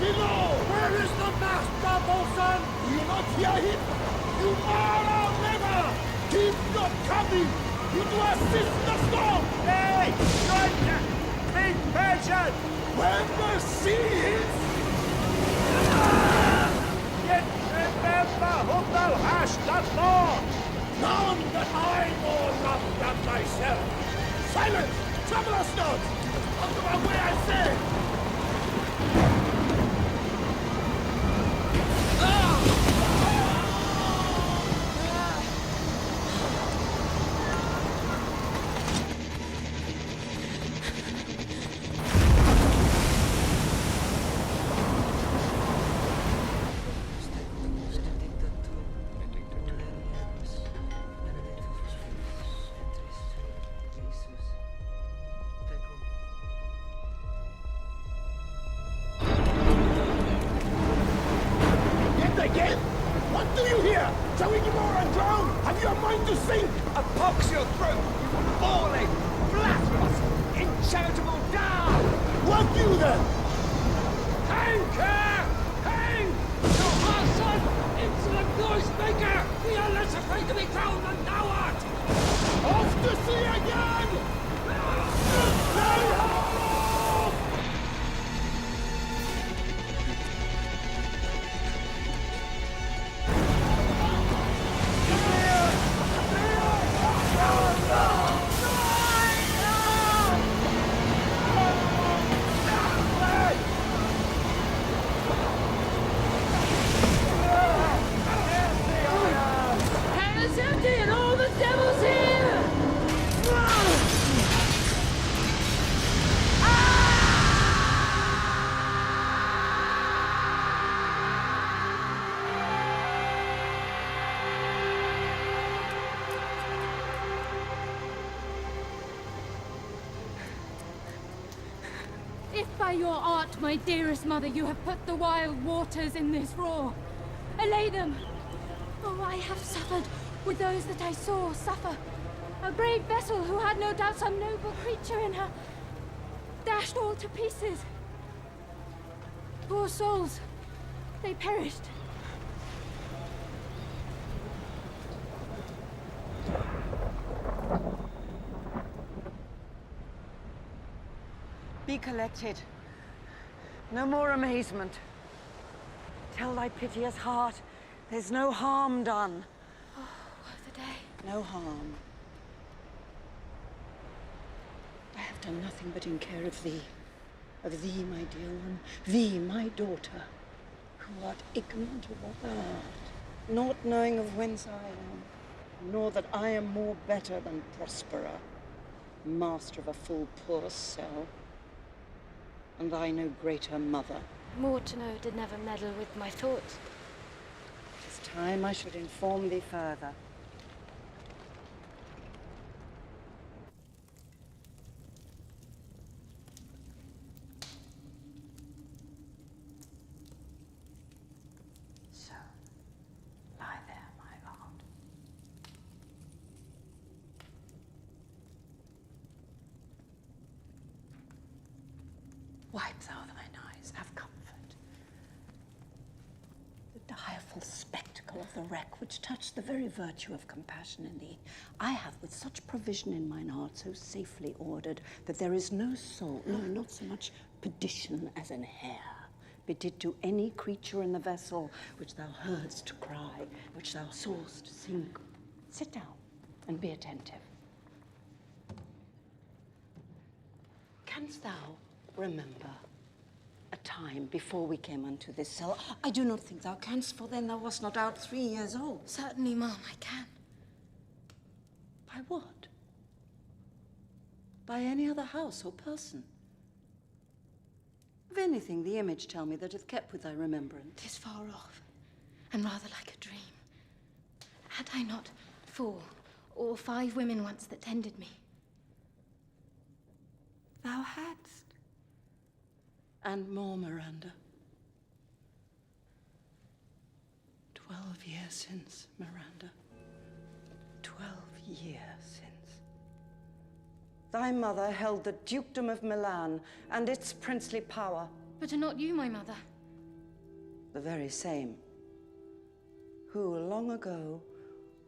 Below! Where is the master, bosun? Do you not hear him? You are our lever! Keep not coming! You to assist the storm! Hey! Stranger! Be patient! When the sea hits... Yet remember whom thou hast done more! None that I more love than myself! Silence! Trouble us not! Out of our way, I say! Again? What do you hear? Shall we give over and drown? Have you a mind to sink? A pox your throat, you falling, blasphemous, incharitable down! What you then? Anchor! Hang! To our son, insolent noise maker! We are less afraid to be drowned than thou art! Off to sea again! Stay home! If by your art, my dearest mother, you have put the wild waters in this roar, allay them. Oh, I have suffered with those that I saw suffer. A brave vessel who had no doubt some noble creature in her, dashed all to pieces. Poor souls, they perished. Be collected. No more amazement. Tell thy piteous heart, there's no harm done. Oh, woe the day. No harm. I have done nothing but in care of thee, my dear one, thee, my daughter, who art ignorant of what thou art, not knowing of whence I am, nor that I am more better than Prosperer, master of a full poor cell, and thy no greater mother. More to know did never meddle with my thoughts. It is time I should inform thee further. So, lie there, my lord. Wipe thou thine eyes, have comfort. The direful spectacle of the wreck which touched the very virtue of compassion in thee, I have with such provision in mine heart so safely ordered that there is no soul, no, not so much perdition as an hair, bedid to any creature in the vessel which thou heardst cry, which thou saw'st sink. Sit down and be attentive. Canst thou remember a time before we came unto this cell? I do not think thou canst, for then thou wast not out 3 years old. Certainly, ma'am, I can. By what? By any other house or person? Of anything the image tell me that hath kept with thy remembrance? 'Tis far off, and rather like a dream. Had I not 4 or 5 women once that tended me? Thou hadst. And more, Miranda. 12 years since, Miranda. 12 years since. Thy mother held the dukedom of Milan and its princely power. But are not you my mother? the very same, who long ago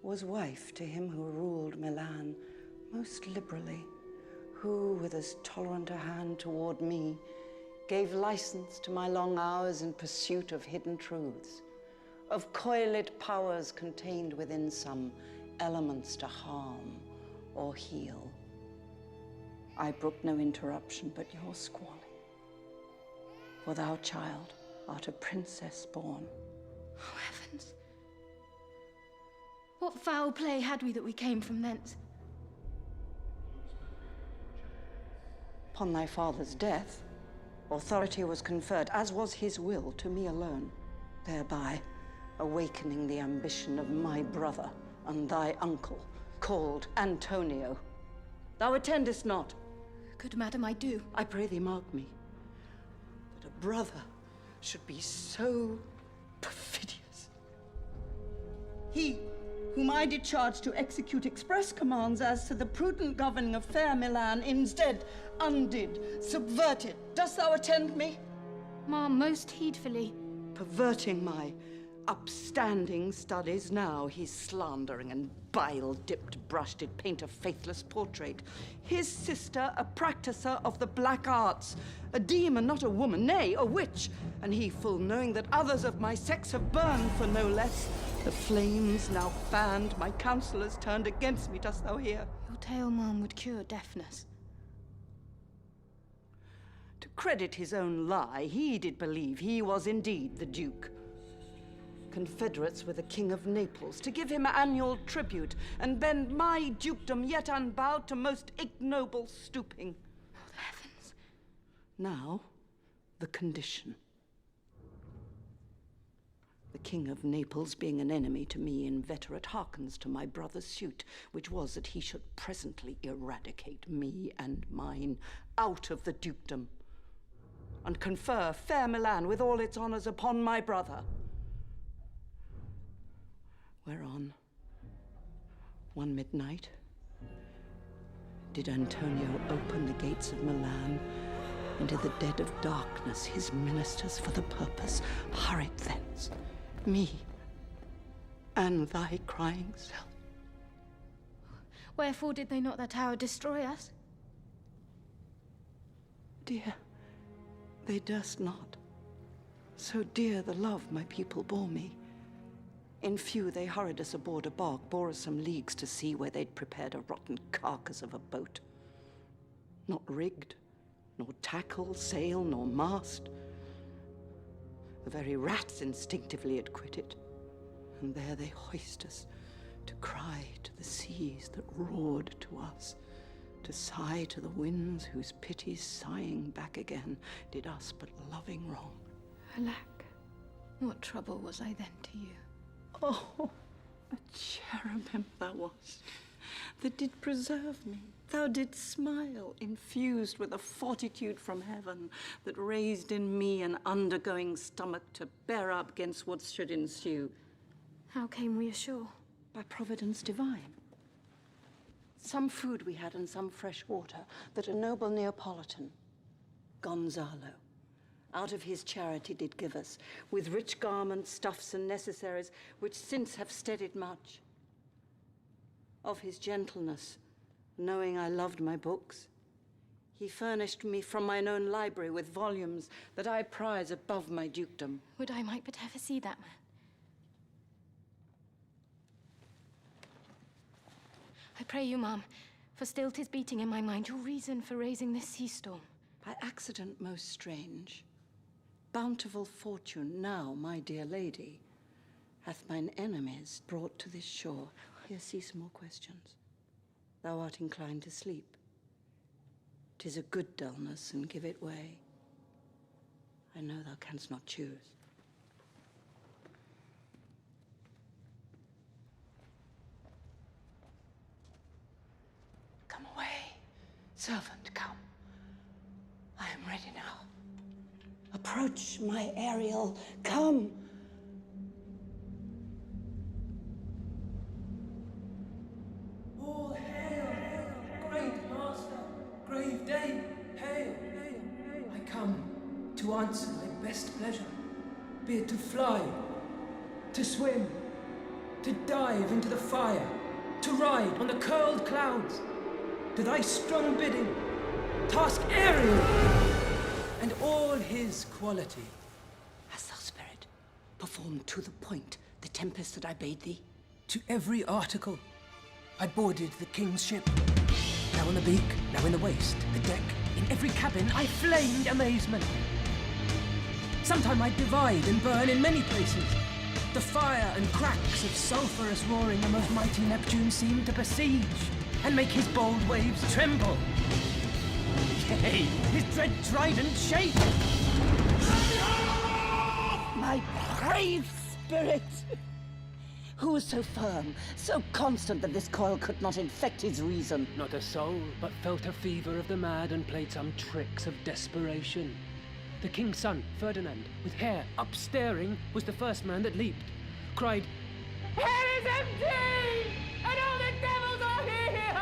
was wife to him who ruled Milan most liberally, who, with as tolerant a hand toward me, gave license to my long hours in pursuit of hidden truths, of coiled powers contained within some elements to harm or heal. I brook no interruption but your squalling. For thou, child, art a princess born. Oh, heavens. What foul play had we that we came from thence? Upon thy father's death, authority was conferred, as was his will, to me alone, thereby awakening the ambition of my brother and thy uncle, called Antonio. Thou attendest not. Good madam, I do. I pray thee mark me, that a brother should be so perfidious. He, whom I did charge to execute express commands as to the prudent governing of fair Milan, instead undid, subverted. Dost thou attend me? Ma'am, most heedfully. Perverting my upstanding studies, now he's slandering and bile-dipped brush did paint a faithless portrait. His sister a practicer of the black arts, a demon, not a woman, nay, a witch, and he full knowing that others of my sex have burned for no less. The flames now fanned, my counsellors turned against me, dost thou hear? Your tale, ma'am, would cure deafness. To credit his own lie, he did believe he was indeed the Duke. Confederates with the King of Naples, to give him annual tribute, and bend my dukedom yet unbowed to most ignoble stooping. Oh, the heavens. Now, the condition. The King of Naples, being an enemy to me inveterate, hearkens to my brother's suit, which was that he should presently eradicate me and mine out of the dukedom, and confer fair Milan with all its honors upon my brother. Whereon, one midnight, did Antonio open the gates of Milan. Into the dead of darkness his ministers for the purpose hurried thence, me and thy crying self. Wherefore did they not that hour destroy us? Dear, they durst not. So dear the love my people bore me. In few they hurried us aboard a bark, bore us some leagues to sea where they'd prepared a rotten carcass of a boat. Not rigged, nor tackle, sail, nor mast. The very rats instinctively had quit it, and there they hoist us to cry to the seas that roared to us, to sigh to the winds whose pities sighing back again did us but loving wrong. Alack, what trouble was I then to you? Oh, a cherubim thou wast, that did preserve me. Thou didst smile, infused with a fortitude from heaven that raised in me an undergoing stomach to bear up against what should ensue. How came we ashore? By providence divine. Some food we had and some fresh water that a noble Neapolitan, Gonzalo, out of his charity did give us, with rich garments, stuffs, and necessaries, which since have steadied much. Of his gentleness, knowing I loved my books, he furnished me from mine own library with volumes that I prize above my dukedom. Would I might but ever see that man. I pray you, ma'am, for still 'tis beating in my mind your reason for raising this sea storm. By accident most strange, bountiful fortune now, my dear lady, hath mine enemies brought to this shore. Here, cease more questions. Thou art inclined to sleep. 'Tis a good dullness, and give it way. I know thou canst not choose. Come away, servant, come. I am ready now. Approach, my Ariel, come. All hail, great master, grave dame, hail, hail, hail. I come to answer thy best pleasure. be it to fly, to swim, to dive into the fire, to ride on the curled clouds, to thy strong bidding, task Ariel, and all his quality. Hast thou, spirit, performed to the point the tempest that I bade thee? To every article, I boarded the king's ship. Now on the beak, now in the waist, the deck, in every cabin, I flamed amazement. Sometime I'd divide and burn in many places. The fire and cracks of sulphurous roaring the most mighty Neptune seemed to besiege and make his bold waves tremble. Yea, his dread trident shake. My brave spirit! Who was so firm, so constant that this coil could not infect his reason? Not a soul, but felt a fever of the mad and played some tricks of desperation. The king's son, Ferdinand, with hair upstaring, was the first man that leaped, cried, "Hell is empty! And all the devils are here!"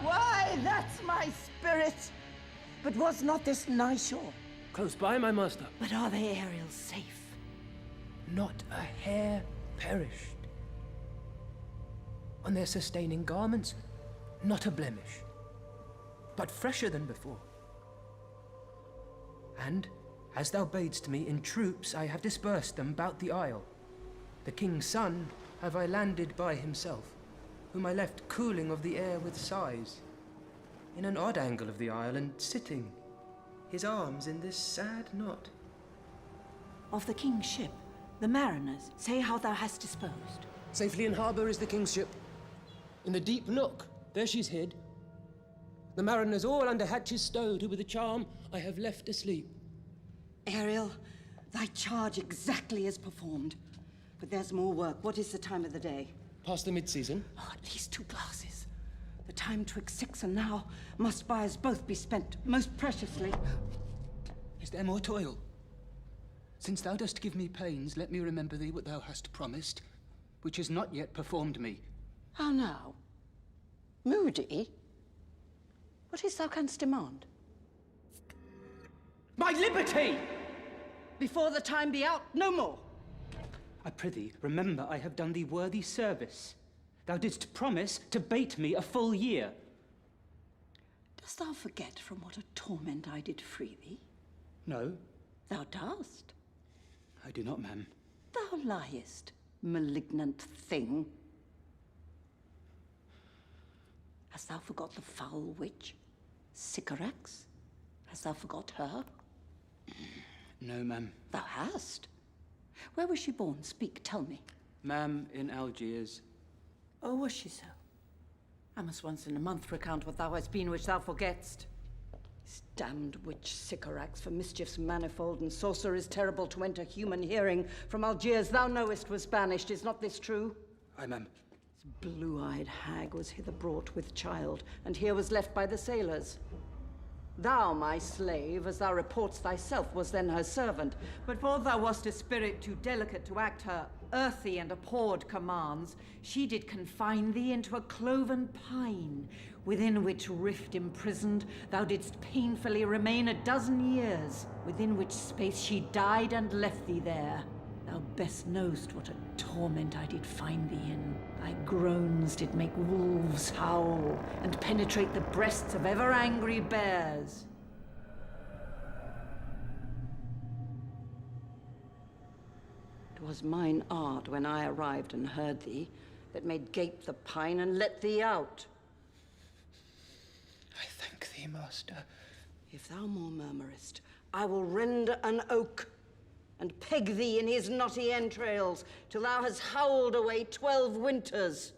Why, that's my spirit! But was not this nigh shore? Close by, my master. But are they, Ariel, safe? Not a hair perished. On their sustaining garments, not a blemish, but fresher than before. And, as thou badest me, in troops I have dispersed them about the isle. The king's son have I landed by himself, whom I left cooling of the air with sighs, in an odd angle of the isle, and sitting, his arms in this sad knot. Of the king's ship, the mariners, say how thou hast disposed. Safely in harbour is the king's ship. In the deep nook, there she's hid. The mariners all under hatches stowed, who with a charm I have left asleep. Ariel, thy charge exactly is performed. But there's more work. What is the time of the day? Past the mid-season? Oh, at least 2 glasses. The time 'twixt 6 and now must by us both be spent most preciously. Is there more toil? Since thou dost give me pains, let me remember thee what thou hast promised, which has not yet performed me. How now? Moody? What is thou canst demand? My liberty! Before the time be out, no more. I prithee, remember I have done thee worthy service. Thou didst promise to bait me a full year. Dost thou forget from what a torment I did free thee? No, Thou dost. I do not, ma'am. Thou liest, malignant thing. Hast thou forgot the foul witch, Sycorax? Hast thou forgot her? No, ma'am. Thou hast. Where was she born? Speak, tell me. Ma'am, in Algiers. Oh, was she so? I must once in a month recount what thou hast been which thou forgett'st. This damned witch Sycorax, for mischiefs manifold and sorceries terrible to enter human hearing, from Algiers thou knowest was banished. Is not this true? Aye, ma'am. This blue-eyed hag was hither brought with child, and here was left by the sailors. Thou, my slave, as thou reportst thyself, was then her servant. But for thou wast a spirit too delicate to act her earthy and abhorred commands, she did confine thee into a cloven pine, within which rift imprisoned thou didst painfully remain 12 years, within which space she died and left thee there. Thou best knowst what a torment I did find thee in. Thy groans did make wolves howl, and penetrate the breasts of ever angry bears. 'Twas mine art, when I arrived and heard thee, that made gape the pine and let thee out. I thank thee, master. If thou more murmurest, I will rend an oak and peg thee in his knotty entrails till thou hast howled away 12 winters.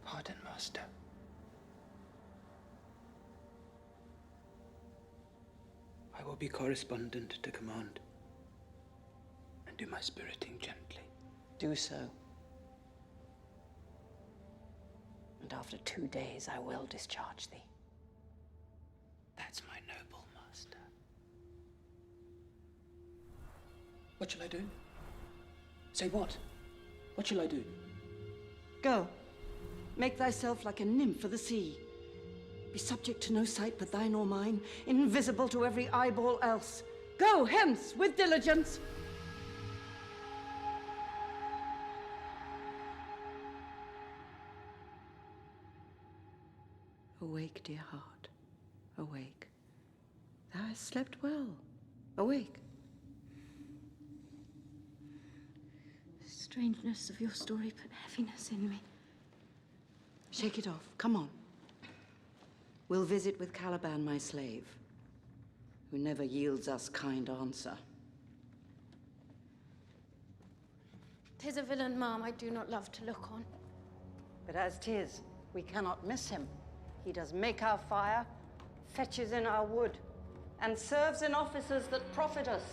Pardon, master. I will be correspondent to command, and do my spiriting gently. Do so. And after 2 days I will discharge thee. That's my noble master. What shall I do? Say what? What shall I do? Go. Make thyself like a nymph of the sea. Be subject to no sight but thine or mine, invisible to every eyeball else. Go hence with diligence. Awake, dear heart, awake. Thou hast slept well. Awake. The strangeness of your story put heaviness in me. Shake it off. Come on. We'll visit with Caliban, my slave, who never yields us kind answer. 'Tis a villain, ma'am, I do not love to look on. But as 'tis, we cannot miss him. He does make our fire, fetches in our wood, and serves in offices that profit us.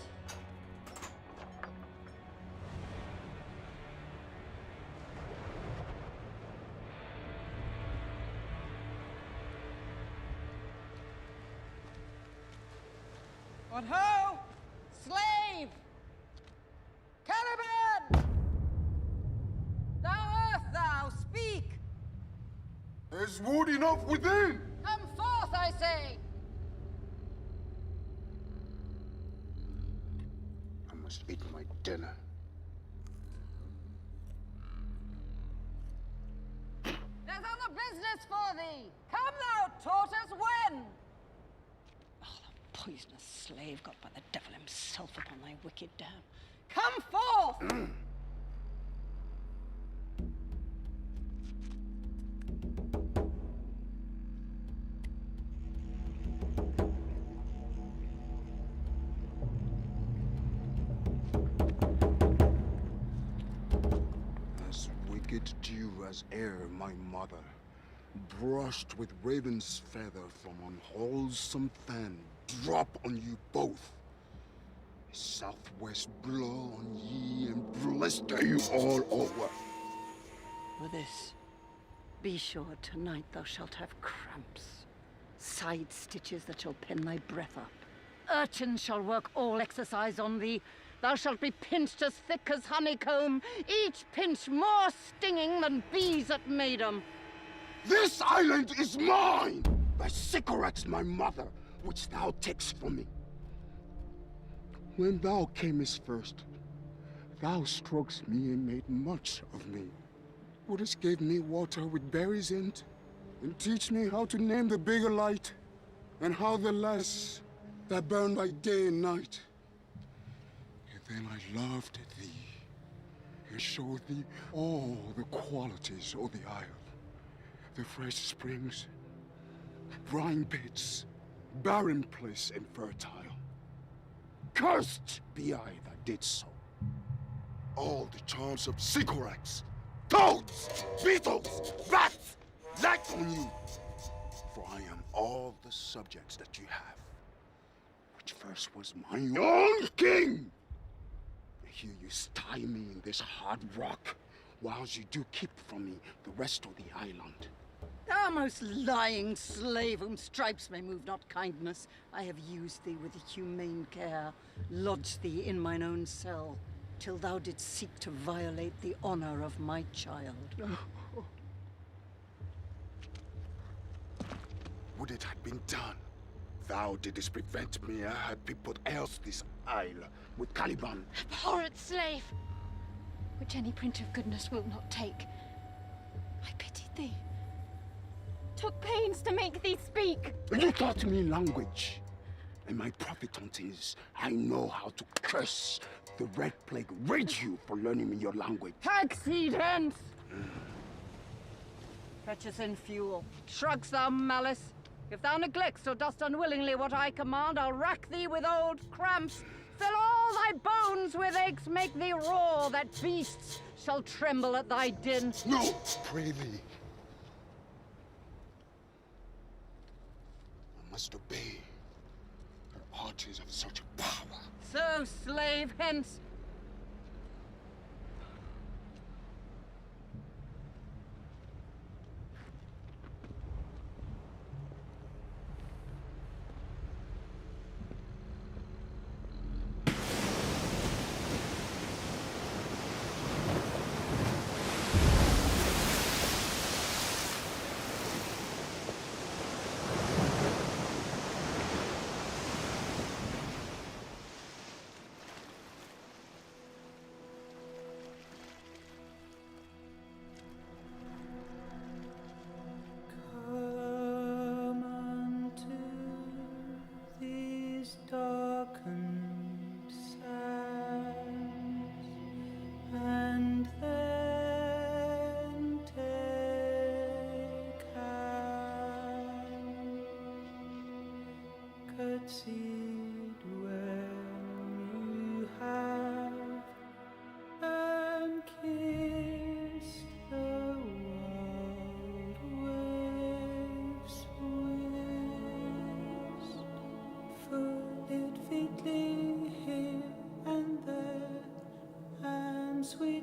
What ho! Slave! Caliban! Thou earth, thou, speak! There's wood enough within! Come forth, I say! I must eat my dinner. There's other business for thee! Come thou, tortoise, when? Oh, the poisonous slave got by the devil himself upon thy wicked dam. Come forth! As wicked dew as air, my mother, brushed with raven's feather from unwholesome fan, drop on you both. A southwest blow on ye and blister you all over. For this, be sure tonight thou shalt have cramps, side stitches that shall pin thy breath up. Urchins shall work all exercise on thee. Thou shalt be pinched as thick as honeycomb, each pinch more stinging than bees at Maydom. This island is mine! By Sycorax, my mother, which thou takest from me. When thou camest first, thou strokest me and made much of me. Wouldst give me water with berries in it, and teach me how to name the bigger light, and how the less that burn by day and night. And then I loved thee, and showed thee all the qualities of the isle. The fresh springs, brine pits, barren place and fertile. Cursed be I that did so. All the charms of Sycorax, toads, beetles, bats, lack on you. For I am all the subjects that you have, which first was my own king. And here you stye me in this hard rock, whilst you do keep from me the rest of the island. Thou most lying slave, whom stripes may move not kindness, I have used thee with humane care, lodged thee in mine own cell, till thou didst seek to violate the honor of my child. Would it had been done? Thou didst prevent me, had people else this isle with Caliban. Abhorrent slave, which any print of goodness will not take. I pitied thee, took pains to make thee speak. You taught me language. In my prophet huntings, I know how to curse the Red Plague. Rage you for learning me your language. Taxi hence! Fetch us in fuel. Shrugs thou malice. If thou neglectst or dost unwillingly what I command, I'll rack thee with old cramps, fill all thy bones with aches, make thee roar, that beasts shall tremble at thy din. No, pray thee. I must obey the orders of such power. So, slave, hence!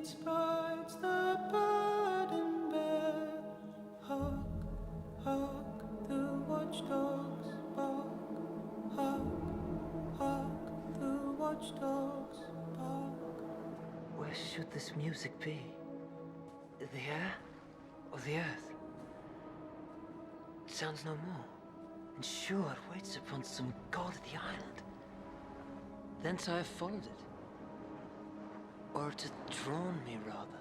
its birds the burden bear. Hark, hark, the watchdogs bark. Hark, hark, the watchdogs bark. Where should this music be? The air or the earth? It sounds no more. And sure it waits upon some god of the island. Thence I have followed it. Or it hath drawn me, rather.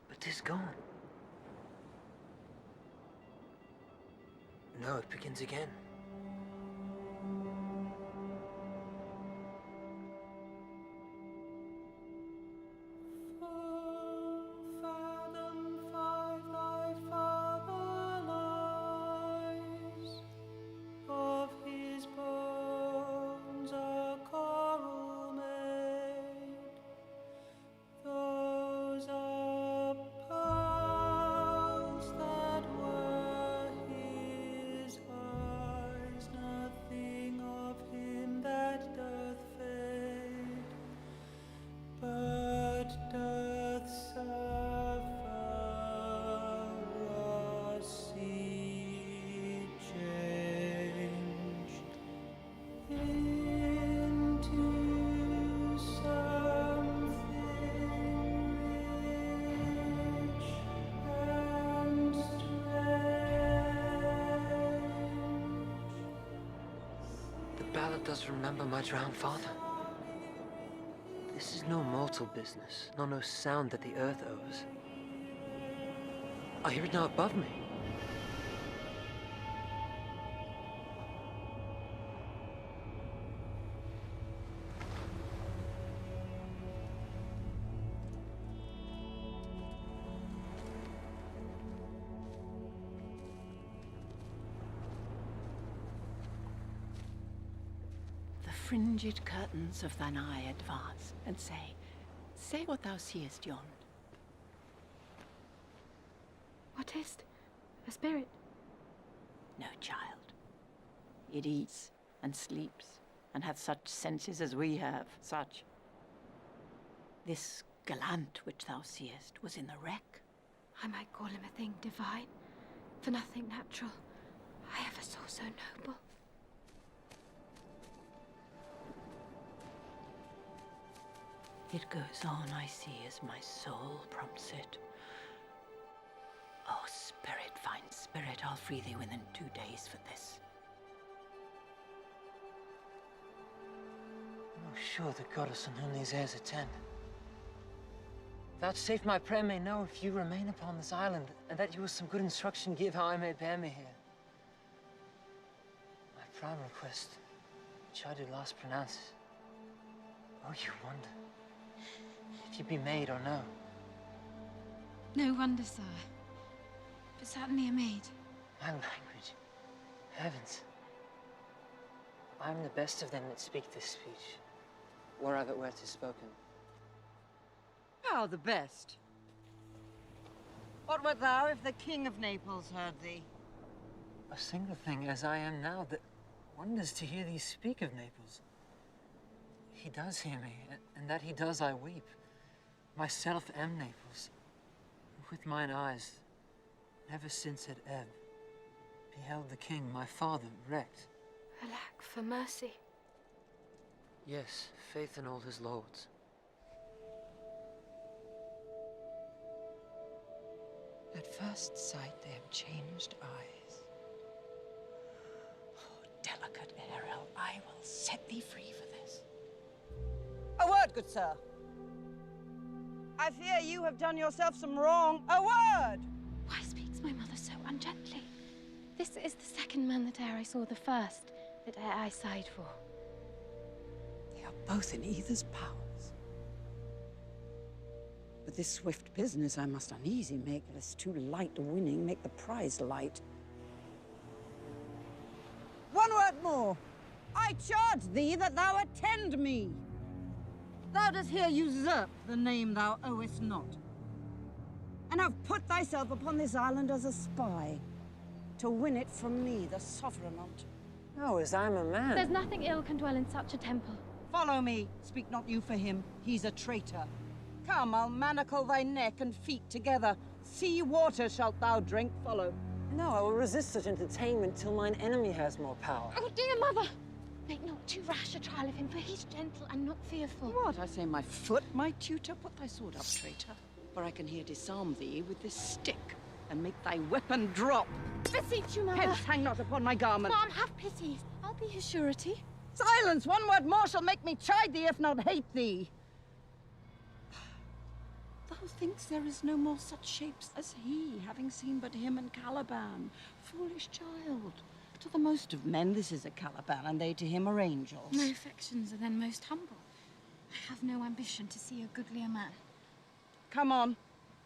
But 'tis gone. No, it begins again. The ballad does remember my drowned father. This is no mortal business, nor no sound that the earth owes. I hear it now above me. The fringed curtains of thine eye advance, and say what thou seest yond. What is't? A spirit? No, child. It eats and sleeps, and hath such senses as we have, such. This gallant which thou seest was in the wreck. I might call him a thing divine, for nothing natural I ever saw so noble. It goes on, I see, as my soul prompts it. Oh, spirit, fine spirit, I'll free thee within 2 days for this. Oh, sure the goddess on whom these airs attend. Vouchsafe my prayer may know if you remain upon this island, and that you will some good instruction give how I may bear me here. My prime request, which I do last pronounce, oh, you wonder if you be maid or no. No wonder, sire. But certainly a maid. My language, heavens. I am the best of them that speak this speech, whereof it were 'tis spoken. How the best? What wert thou if the King of Naples heard thee? A single thing as I am now that wonders to hear thee speak of Naples. He does hear me, and that he does I weep. Myself am Naples, with mine eyes, ever since at ebb, beheld the king, my father, wrecked. Alack for mercy. Yes, faith in all his lords. At first sight, they have changed eyes. Oh, delicate Ariel, I will set thee free for this. A word, good sir. I fear you have done yourself some wrong. A word! Why speaks my mother so ungently? This is the second man that ere I saw the first, that ere I sighed for. They are both in either's powers. But this swift business I must uneasy make, lest too light winning make the prize light. One word more. I charge thee that thou attend me. Thou dost here usurp the name thou owest not, and have put thyself upon this island as a spy, to win it from me, the sovereign on't. No, as I'm a man. There's nothing ill can dwell in such a temple. Follow me. Speak not you for him. He's a traitor. Come, I'll manacle thy neck and feet together. Sea water shalt thou drink. Follow. No, I will resist such entertainment till mine enemy has more power. Oh, dear mother! Make not too rash a trial of him, for he's gentle and not fearful. What? I say my foot, my tutor? Put thy sword up, traitor. For I can here disarm thee with this stick and make thy weapon drop. Beseech you, mother. Hence, hang not upon my garment. Mom, have pity. I'll be his surety. Silence! One word more shall make me chide thee, if not hate thee. Thou thinks there is no more such shapes as he, having seen but him and Caliban. Foolish child. To the most of men, this is a Caliban, and they to him are angels. My affections are then most humble. I have no ambition to see a goodlier man. Come on,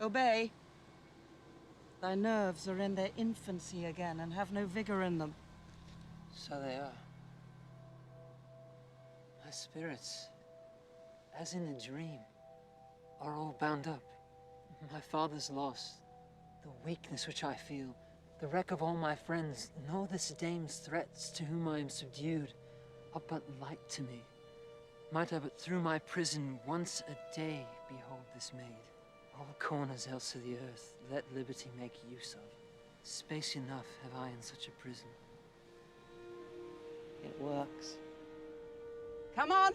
obey. Thy nerves are in their infancy again, and have no vigor in them. So they are. My spirits, as in a dream, are all bound up. My father's loss, the weakness which I feel, the wreck of all my friends, nor this dame's threats to whom I am subdued, are but light to me. Might I but through my prison once a day behold this maid. All corners else of the earth let liberty make use of. Space enough have I in such a prison. It works. Come on!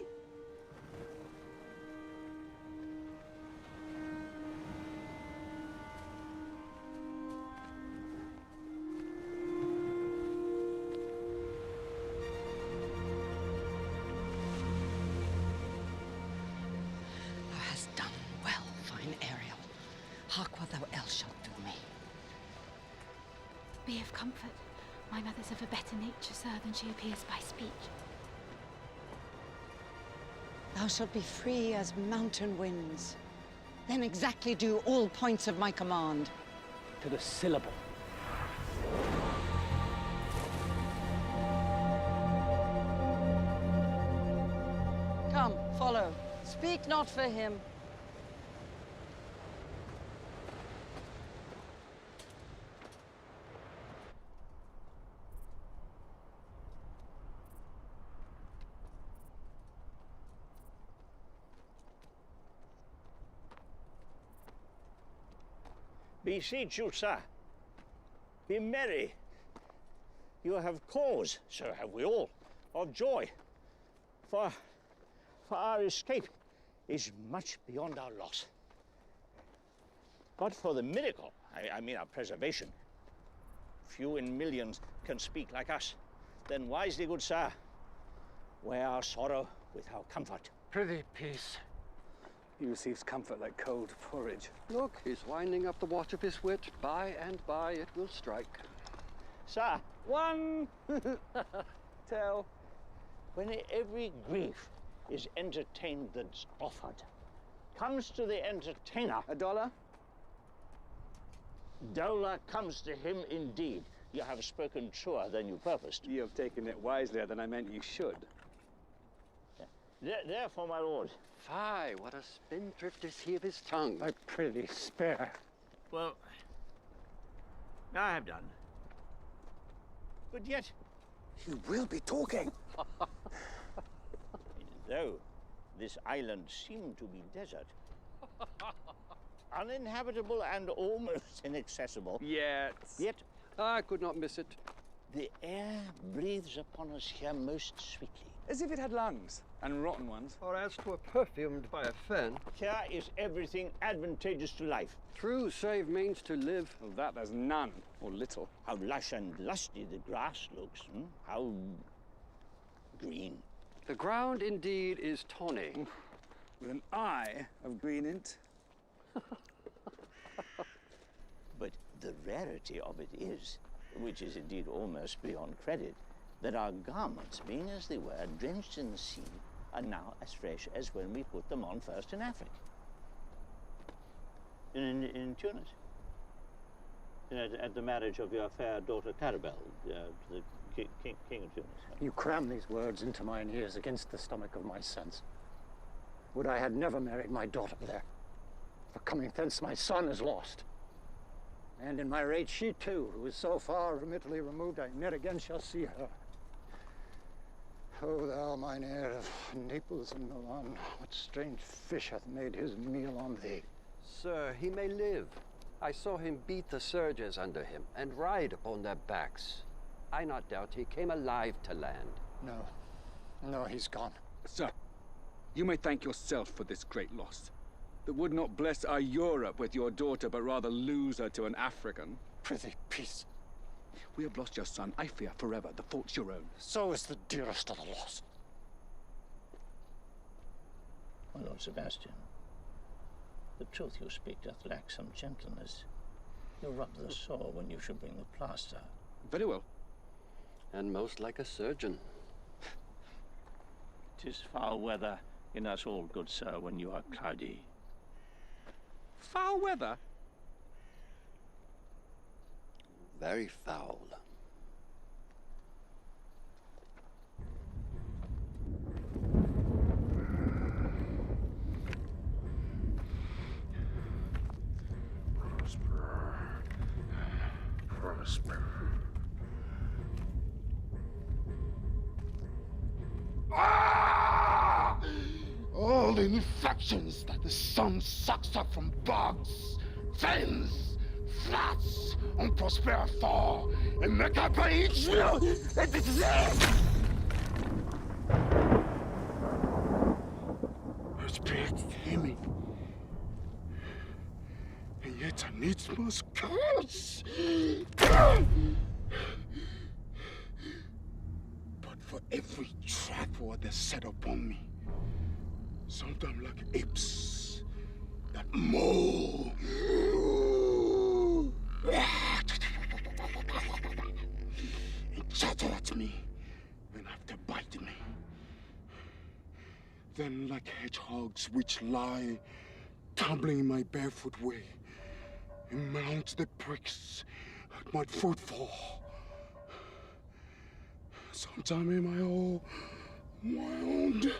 Hark what thou else shalt do me. Be of comfort. My mother's of a better nature, sir, than she appears by speech. Thou shalt be free as mountain winds. Then exactly do all points of my command. To the syllable. Come, follow. Speak not for him. Beseech you, sir. Be merry. You have cause, so have we all, of joy. For our escape is much beyond our loss. But for the miracle, I mean our preservation, few in millions can speak like us. Then wisely, good sir, weigh our sorrow with our comfort. Prithee, peace. He receives comfort like cold porridge. Look, he's winding up the watch of his wit. By and by it will strike. Sir, one tell. When every grief is entertained that's offered, comes to the entertainer $1? Dolour comes to him indeed. You have spoken truer than you purposed. You have taken it wiselier than I meant you should. Therefore, my lord. Fie, what a spendthrift is he of his tongue. I prithee, spare. Well, I have done. But yet, He will be talking. though this island seemed to be desert, uninhabitable and almost inaccessible, Yet I could not miss it. the air breathes upon us here most sweetly. As if it had lungs, and rotten ones. Or as 'twere perfumed by a fen. Here is everything advantageous to life. True save means to live. Of that there's none, or little. How lush and lusty the grass looks, how green. The ground indeed is tawny. With an eye of green int. But the rarity of it is, which is indeed almost beyond credit, that our garments, being as they were, drenched in the sea, are now as fresh as when we put them on first in Africa. In Tunis. At the marriage of your fair daughter Carabel, to the king of Tunis. You cram these words into mine ears against the stomach of my sense. Would I had never married my daughter there. For coming thence my son is lost. And in my rage she too, who is so far from Italy removed, I never again shall see her. O thou, mine heir of Naples and Milan, what strange fish hath made his meal on thee? Sir, he may live. I saw him beat the surges under him and ride upon their backs. I not doubt he came alive to land. No. No, he's gone. Sir, you may thank yourself for this great loss. That would not bless our Europe with your daughter, but rather lose her to an African. Prithee, peace. We have lost your son, I fear, forever. The fault's your own. So is the dearest of the lost. My Lord Sebastian, the truth you speak doth lack some gentleness. You rub the sore when you should bring the plaster. Very well. And most like a surgeon. 'Tis foul weather in us all, good sir, when you are cloudy. Foul weather? Very foul. Prosper. Ah! All the infections that the sun sucks up from bugs, fens, flats, on Prosper fall and make up by each real and disease! Her spirit hear me. And yet I needs must curse. But for every trap what they set upon me, sometimes like apes that maul and chatter at me and have to bite me. Then like hedgehogs which lie tumbling in my barefoot way and mount the pricks at my footfall. Sometime am I all wound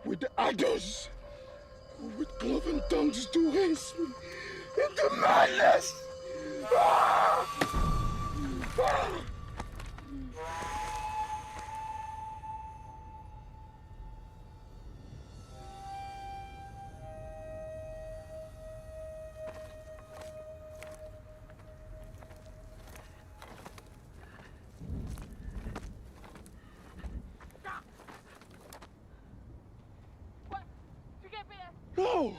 with adders, with cloven tongues to haste me into madness. Ah! Ah! No!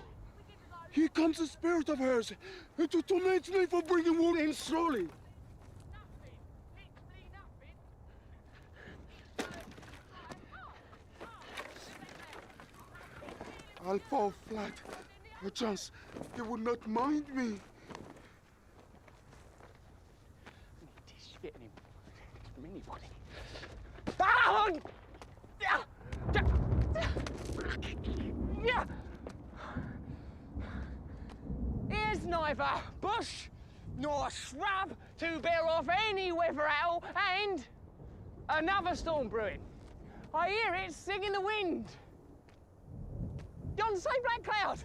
Here comes the spirit of hers to torment me for bringing wood in slowly. I'll fall flat. Perchance they would not mind me. Spitting him from anybody. Ah! Yeah! Here's neither bush nor shrub to bear off any weather owl, and another storm brewing. I hear it sing in the wind. Yon same black cloud,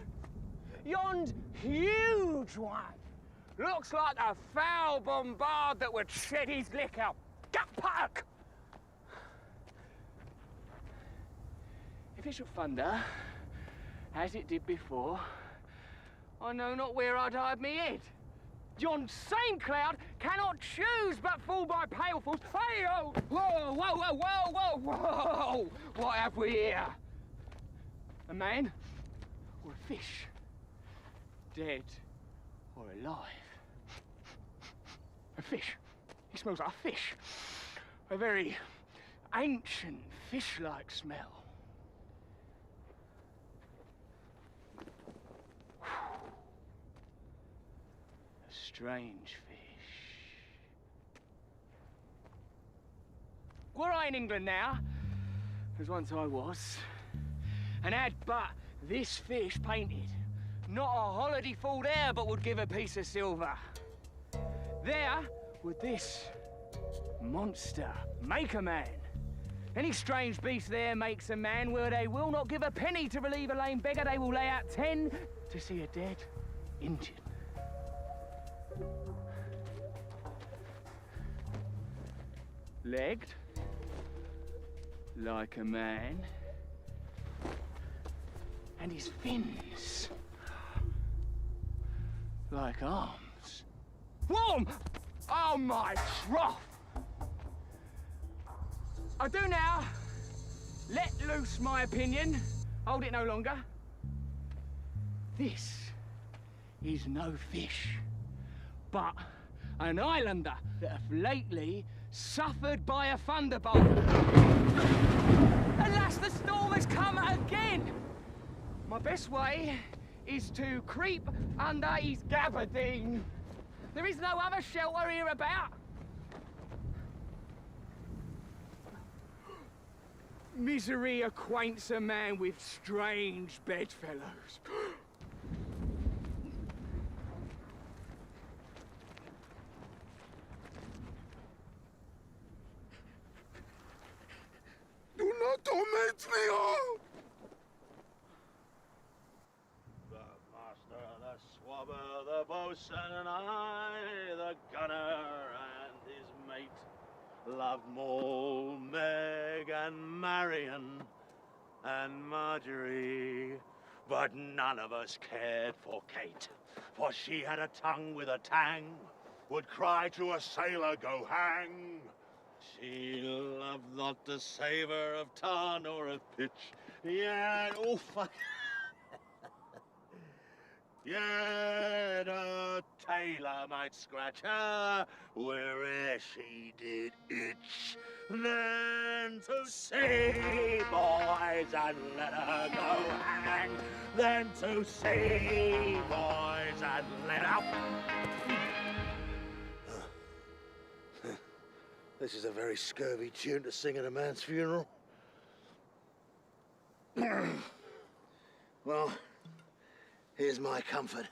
yond huge one, looks like a foul bombard that would shed his liquor. Gut puck! If it should thunder, as it did before, I know not where I'd hide me head. Yon same cloud cannot choose but fall by pailfuls. Hey, oh! Whoa, whoa, whoa, whoa, whoa, whoa! What have we here? A man or a fish? Dead or alive? A fish. He smells like a fish. A very ancient fish-like smell. Strange fish. Were I in England now, as once I was, and had but this fish painted, not a holiday fall there but would give a piece of silver. There would this monster make a man. Any strange beast there makes a man where they will not give a penny to relieve a lame beggar, they will lay out 10 to see a dead Indian. Legged, like a man. And his fins, like arms. Warm! Oh, my trough! I do now let loose my opinion. Hold it no longer. This is no fish, but an islander that have lately suffered by a thunderbolt. Alas, the storm has come again. My best way is to creep under his gabardine. There is no other shelter here about. Misery acquaints a man with strange bedfellows. Do not torment me, oh! The master, the swabber, the boatswain, and I, the gunner, and his mate, loved Moll, Meg, and Marion, and Marjorie. But none of us cared for Kate, for she had a tongue with a tang, would cry to a sailor, go hang. She loved not the savour of tar nor of pitch, yet, oh fuck. Yet a tailor might scratch her where'er she did itch. Then to sea, boys, and let her go hang. Then to sea, boys, and let her... This is a very scurvy tune to sing at a man's funeral. Well, here's my comfort.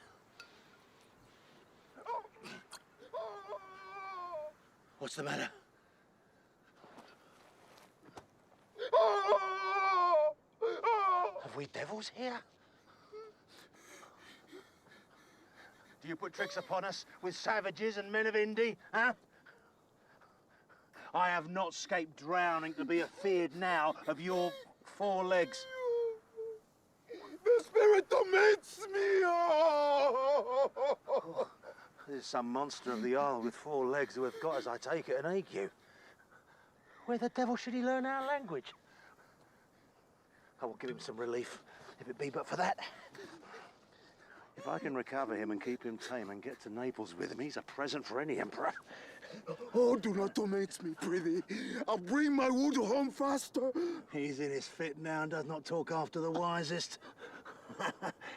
What's the matter? Have we devils here? Do you put tricks upon us with savages and men of Indy, huh? I have not scaped drowning to be afeard now of your 4 legs. The spirit torments me! Oh. There's some monster of the Isle with 4 legs who have got, as I take it, an ague. Where the devil should he learn our language? I will give him some relief, if it be but for that. If I can recover him and keep him tame and get to Naples with him, he's a present for any emperor. Oh, do not torment me, prithee. I'll bring my wood home faster. He's in his fit now and does not talk after the wisest.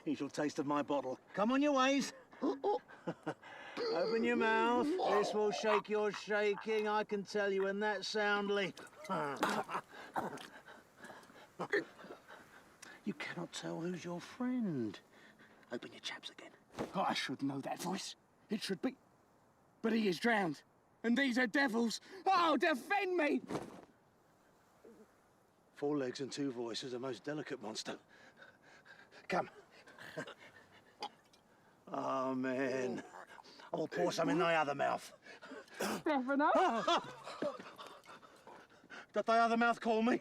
He shall taste of my bottle. Come on your ways. Open your mouth. This will shake your shaking, I can tell you, and that soundly. You cannot tell who's your friend. Open your chaps again. Oh, I should know that voice. It should be. But he is drowned. And these are devils. Oh, defend me! 4 legs and 2 voices, a most delicate monster. Come. Amen. I will pour some in thy other mouth. Stefano? Doth thy other mouth call me?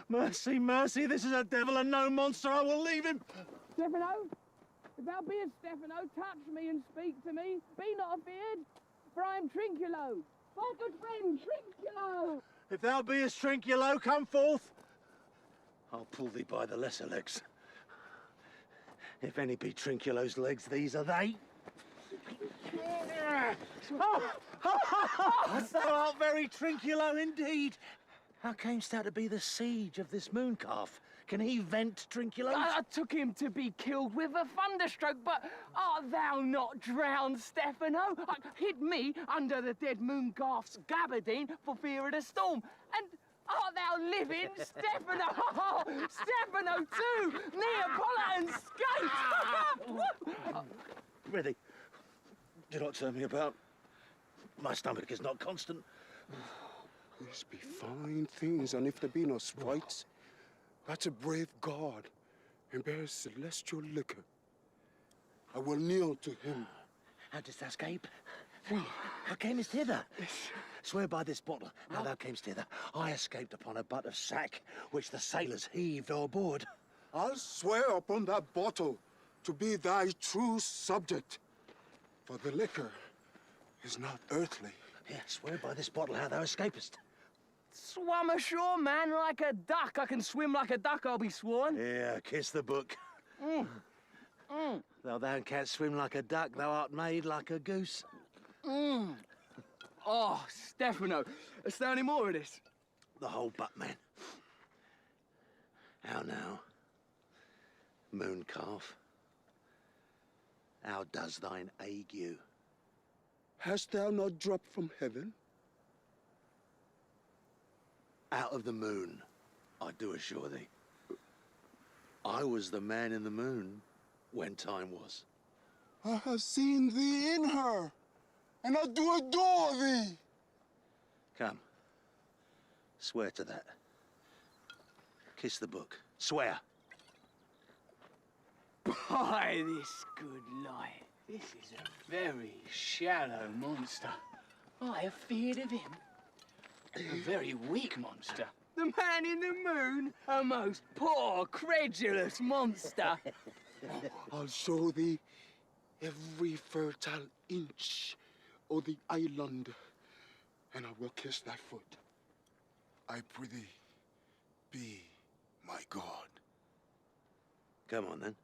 Mercy, mercy, this is a devil and no monster. I will leave him. Stefano? If thou beest Stefano, touch me and speak to me. Be not afeard, for I am Trinculo, thy good friend, Trinculo. If thou beest Trinculo, come forth. I'll pull thee by the lesser legs. If any be Trinculo's legs, these are they. Thou art very Trinculo indeed. How camest thou to be the siege of this moon calf? Can he vent Trinculo? I took him to be killed with a thunderstroke, but art thou not drowned, Stefano? Hid me under the dead moon calf's gabardine for fear of the storm. And art thou living, Stefano? Oh, Stefano too, Neapolitan skate! Really? Do not turn me about. My stomach is not constant. These be fine things, and if there be no sprites, that's a brave God and bears celestial liquor. I will kneel to him. How didst thou escape? How camest hither? Swear by this bottle how thou camest hither. I escaped upon a butt of sack, which the sailors heaved o'erboard. I'll swear upon that bottle to be thy true subject, for the liquor is not earthly. Yeah, swear by this bottle how thou escapest. Swum ashore, man, like a duck. I can swim like a duck, I'll be sworn. Yeah, kiss the book. Though thou canst swim like a duck, thou art made like a goose. Oh, Stefano, is there any more of this? The whole butt, man. How now, moon calf? How does thine ague? Hast thou not dropped from heaven? Out of the moon, I do assure thee. I was the man in the moon when time was. I have seen thee in her, and I do adore thee. Come, swear to that. Kiss the book. Swear. By this good light, this is a very shallow monster. I have feared of him. A very weak monster. The man in the moon, a most poor, credulous monster. I'll show thee every fertile inch of the island, and I will kiss thy foot. I prithee, be my God. Come on, then.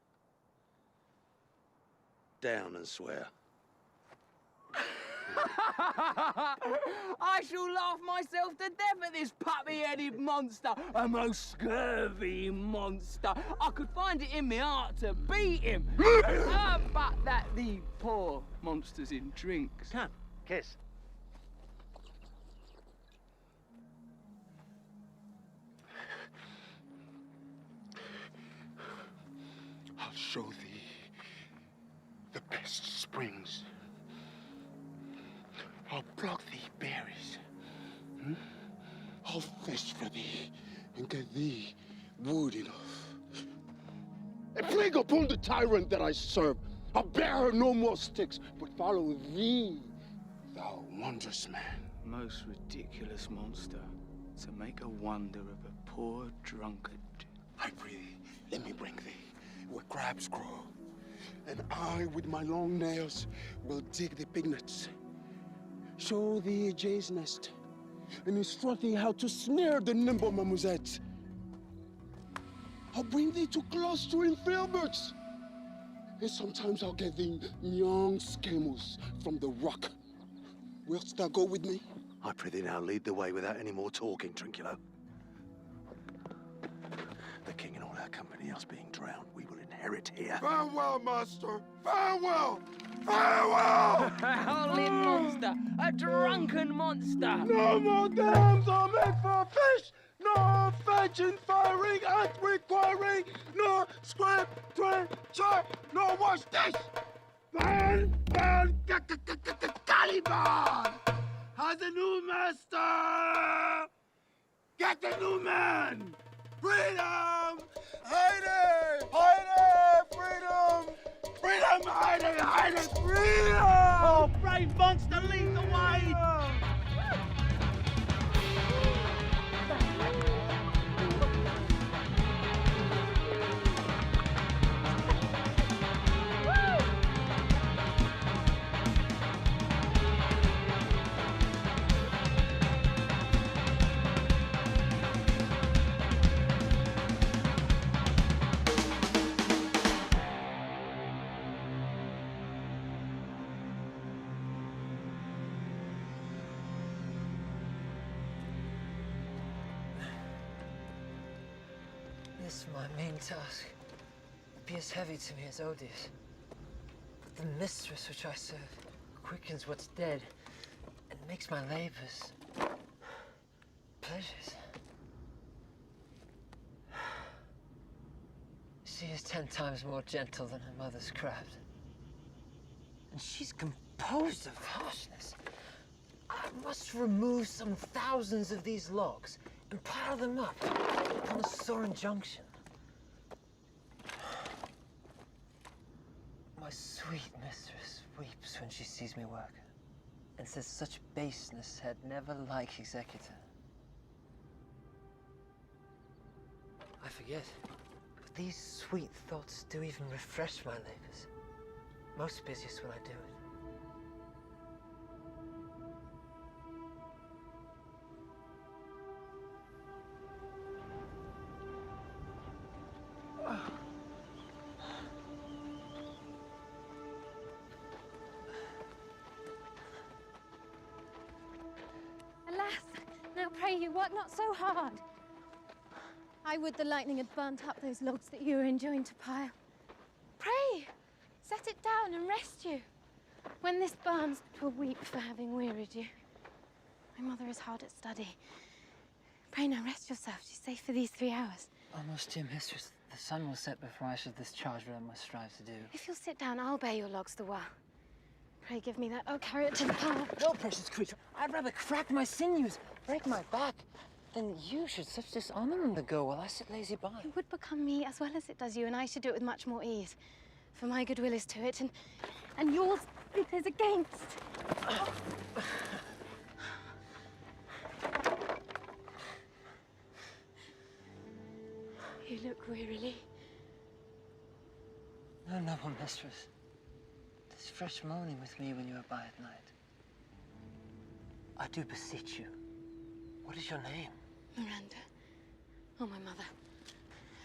Down and swear. I shall laugh myself to death at this puppy-headed monster, a most scurvy monster. I could find it in my heart to beat him. But that the poor monster's in drinks. Come, kiss. I'll show thee the best springs. I'll pluck thee berries. I'll fish for thee and get thee wood enough. A plague upon the tyrant that I serve. I'll bear her no more sticks, but follow thee, thou wondrous man. Most ridiculous monster to make a wonder of a poor drunkard. I pray thee, let me bring thee where crabs grow, and I, with my long nails, will dig the pignets. Show thee a jay's nest, and instruct thee how to snare the nimble marmosets. I'll bring thee to clustering filberts, and sometimes I'll get thee young scammers from the rock. Wilt thou go with me? I prithee now lead the way without any more talking, Trinculo. The king and all our company else being drowned, we will inherit here. Farewell, master! Farewell! Farewell! A howling monster! A drunken monster! No more dams are made for fish! No fetching, firing, and requiring! No scrap, treasure, no wash dish! Ban, Caliban has a new master! Get the new man! Freedom! Heide! Heide! Freedom! Freedom! Heide! Heide! Freedom! Oh, brave monster, lead the way! This, my main task, be as heavy to me as odious. But the mistress which I serve quickens what's dead and makes my labors pleasures. She is 10 times more gentle than her mother's craft. And she's composed of harshness. I must remove some thousands of these logs and pile them up upon a soaring junction. My sweet mistress weeps when she sees me work. and says such baseness had never like executor. I forget, but these sweet thoughts do even refresh my labours. Most busiest when I do it. Alas, now pray you work not so hard. I would the lightning had burnt up those logs that you were enjoined to pile. Pray, set it down and rest you. When this burns, 'twill weep for having wearied you. My mother is hard at study. Pray now rest yourself. She's safe for these 3 hours. Almost, dear mistress. The sun will set before I shall discharge what I must strive to do. If you'll sit down, I'll bear your logs the while. Pray give me that. I'll carry it to the pile. No, precious creature. I'd rather crack my sinews, break my back, than you should such dishonor undergo while I sit lazy by. It would become me as well as it does you, and I should do it with much more ease. For my goodwill is to it, and yours it is against. You look wearily. No, noble mistress. 'Tis fresh moaning with me when you are by at night. I do beseech you. What is your name? Miranda. Oh, my mother.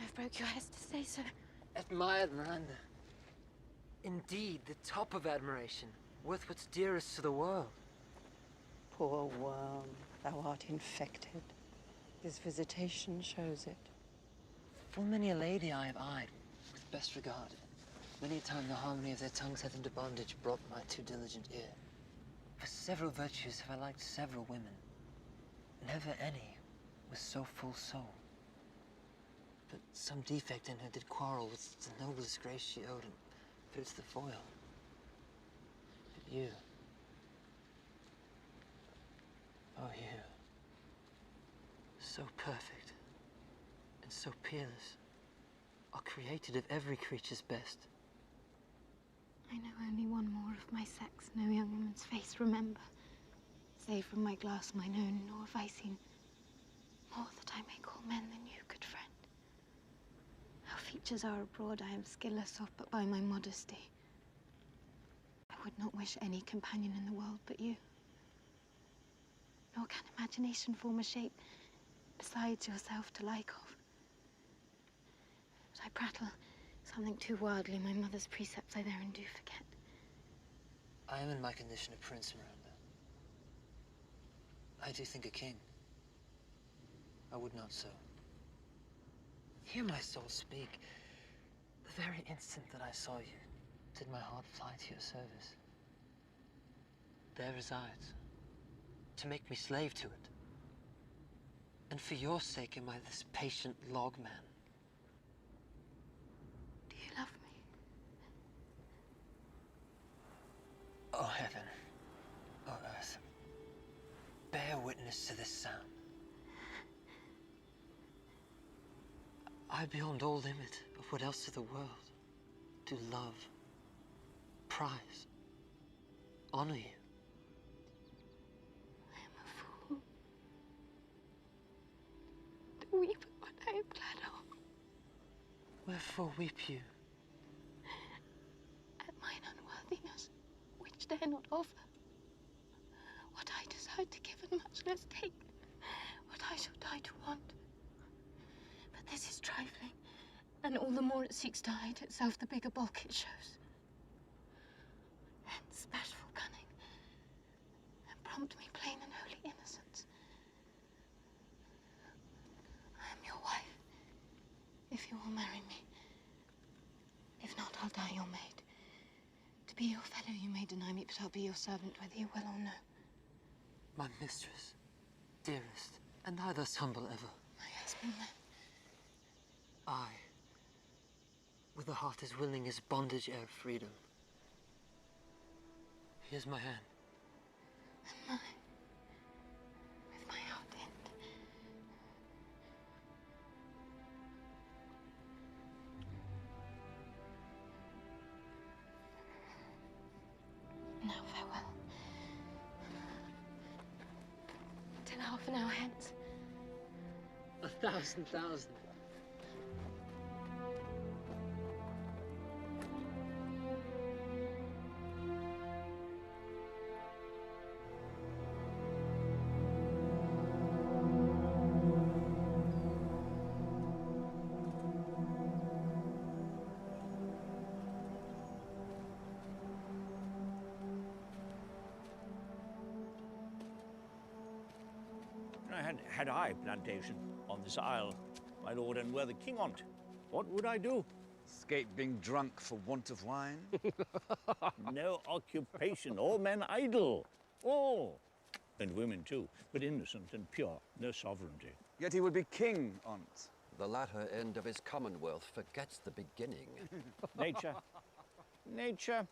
I've broke your hest to say so. Admired Miranda. Indeed, the top of admiration, worth what's dearest to the world. Poor worm, thou art infected. This visitation shows it. Full many a lady I have eyed with best regard. Many a time the harmony of their tongues hath into bondage brought my too diligent ear. For several virtues have I liked several women. Never any was so full soul. But some defect in her did quarrel with the noblest grace she owed, and proves the foil. But you, oh you, so perfect and so peerless, are created of every creature's best. I know only one more of my sex, no young woman's face remember. Save from my glass mine own, nor have I seen more that I may call men than you, good friend. How features are abroad I am skilless of, but by my modesty. I would not wish any companion in the world but you. Nor can imagination form a shape besides yourself to like of. But I prattle something too wildly. My mother's precepts I therein do forget. I am in my condition a prince, Miranda. I do think a king. I would not so. Hear my soul speak. The very instant that I saw you, did my heart fly to your service. There resides, to make me slave to it. And for your sake am I this patient log man. Do you love me? Oh heaven, oh earth, bear witness to this sound. I beyond all limit of what else of the world do love, prize, honor you. I am a fool to weep at what I am glad of. Wherefore weep you? At mine unworthiness, which dare not offer. What I desire to give and much less take. What I shall die to want. But this is trifling, and all the more it seeks to hide itself, the bigger bulk it shows. Hence bashful cunning, and prompt me plain and holy innocence. I am your wife, if you will marry me. If not, I'll die your maid. To be your fellow you may deny me, but I'll be your servant whether you will or no. My mistress, dearest, and I thus humble ever. My husband then. I, with a heart as willing as bondage ere freedom. Here's my hand. And mine, with my heart end. Now farewell. now hence. 1,000,000. Had I plantation on this isle, my lord, and were the king on't, what would I do? Escape being drunk for want of wine? No occupation, all men idle, all. And women too, but innocent and pure, no sovereignty. Yet he would be king on't. The latter end of his commonwealth forgets the beginning. Nature,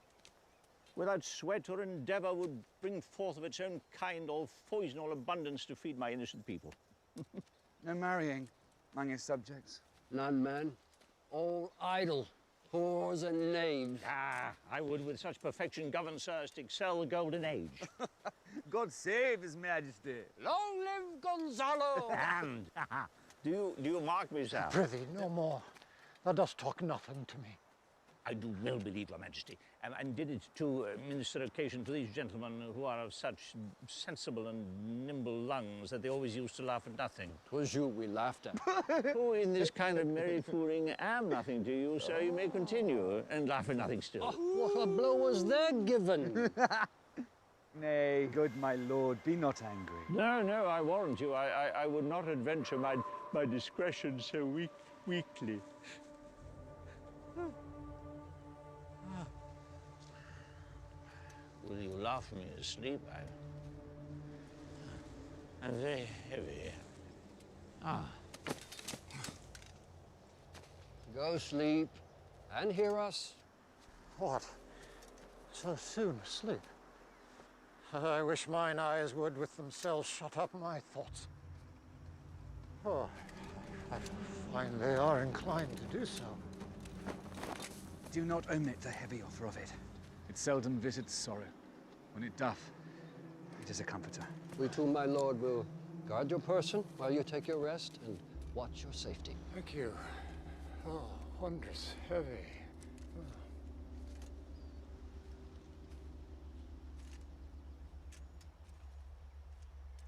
without sweat or endeavour, would bring forth of its own kind all poison, all abundance to feed my innocent people. No marrying among his subjects? None, man. All idle, whores and knaves. Ah, I would with such perfection govern, sir, as to excel the golden age. God save his majesty. Long live Gonzalo! And, do you mark me, sir? Prithee, no more. Thou dost talk nothing to me. I do well believe, your majesty, and did it to minister occasion to these gentlemen who are of such sensible and nimble lungs that they always used to laugh at nothing. 'Twas you we laughed at. Who in this kind of merry fooling am nothing to you, so you may continue and laugh at nothing still. Oh, what a blow was there given! Nay, good my lord, be not angry. No, I warrant you, I would not adventure my discretion so weakly. Will you laugh me asleep? I'm very heavy. Go sleep and hear us. What? So soon asleep? I wish mine eyes would with themselves shut up my thoughts. Oh, I find they are inclined to do so. Do not omit the heavy offer of it. It seldom visits sorrow. When it doth, it is a comforter. We too, my lord, will guard your person while you take your rest and watch your safety. Thank you. Oh, wondrous heavy.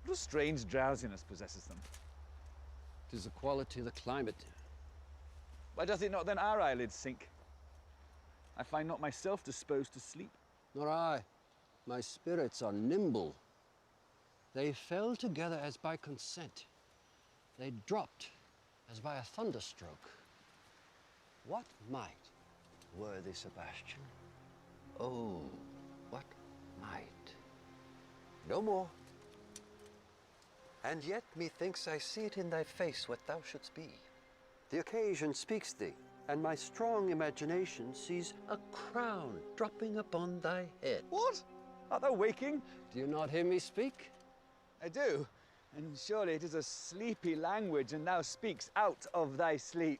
What a strange drowsiness possesses them. 'Tis the quality of the climate. Why doth it not then our eyelids sink? I find not myself disposed to sleep. Nor I. My spirits are nimble. They fell together as by consent. They dropped as by a thunderstroke. What might, worthy Sebastian? Oh, what might? No more. And yet methinks I see it in thy face what thou shouldst be. The occasion speaks thee, and my strong imagination sees a crown dropping upon thy head. What? Art thou waking? Do you not hear me speak? I do. And surely it is a sleepy language, and thou speaks out of thy sleep.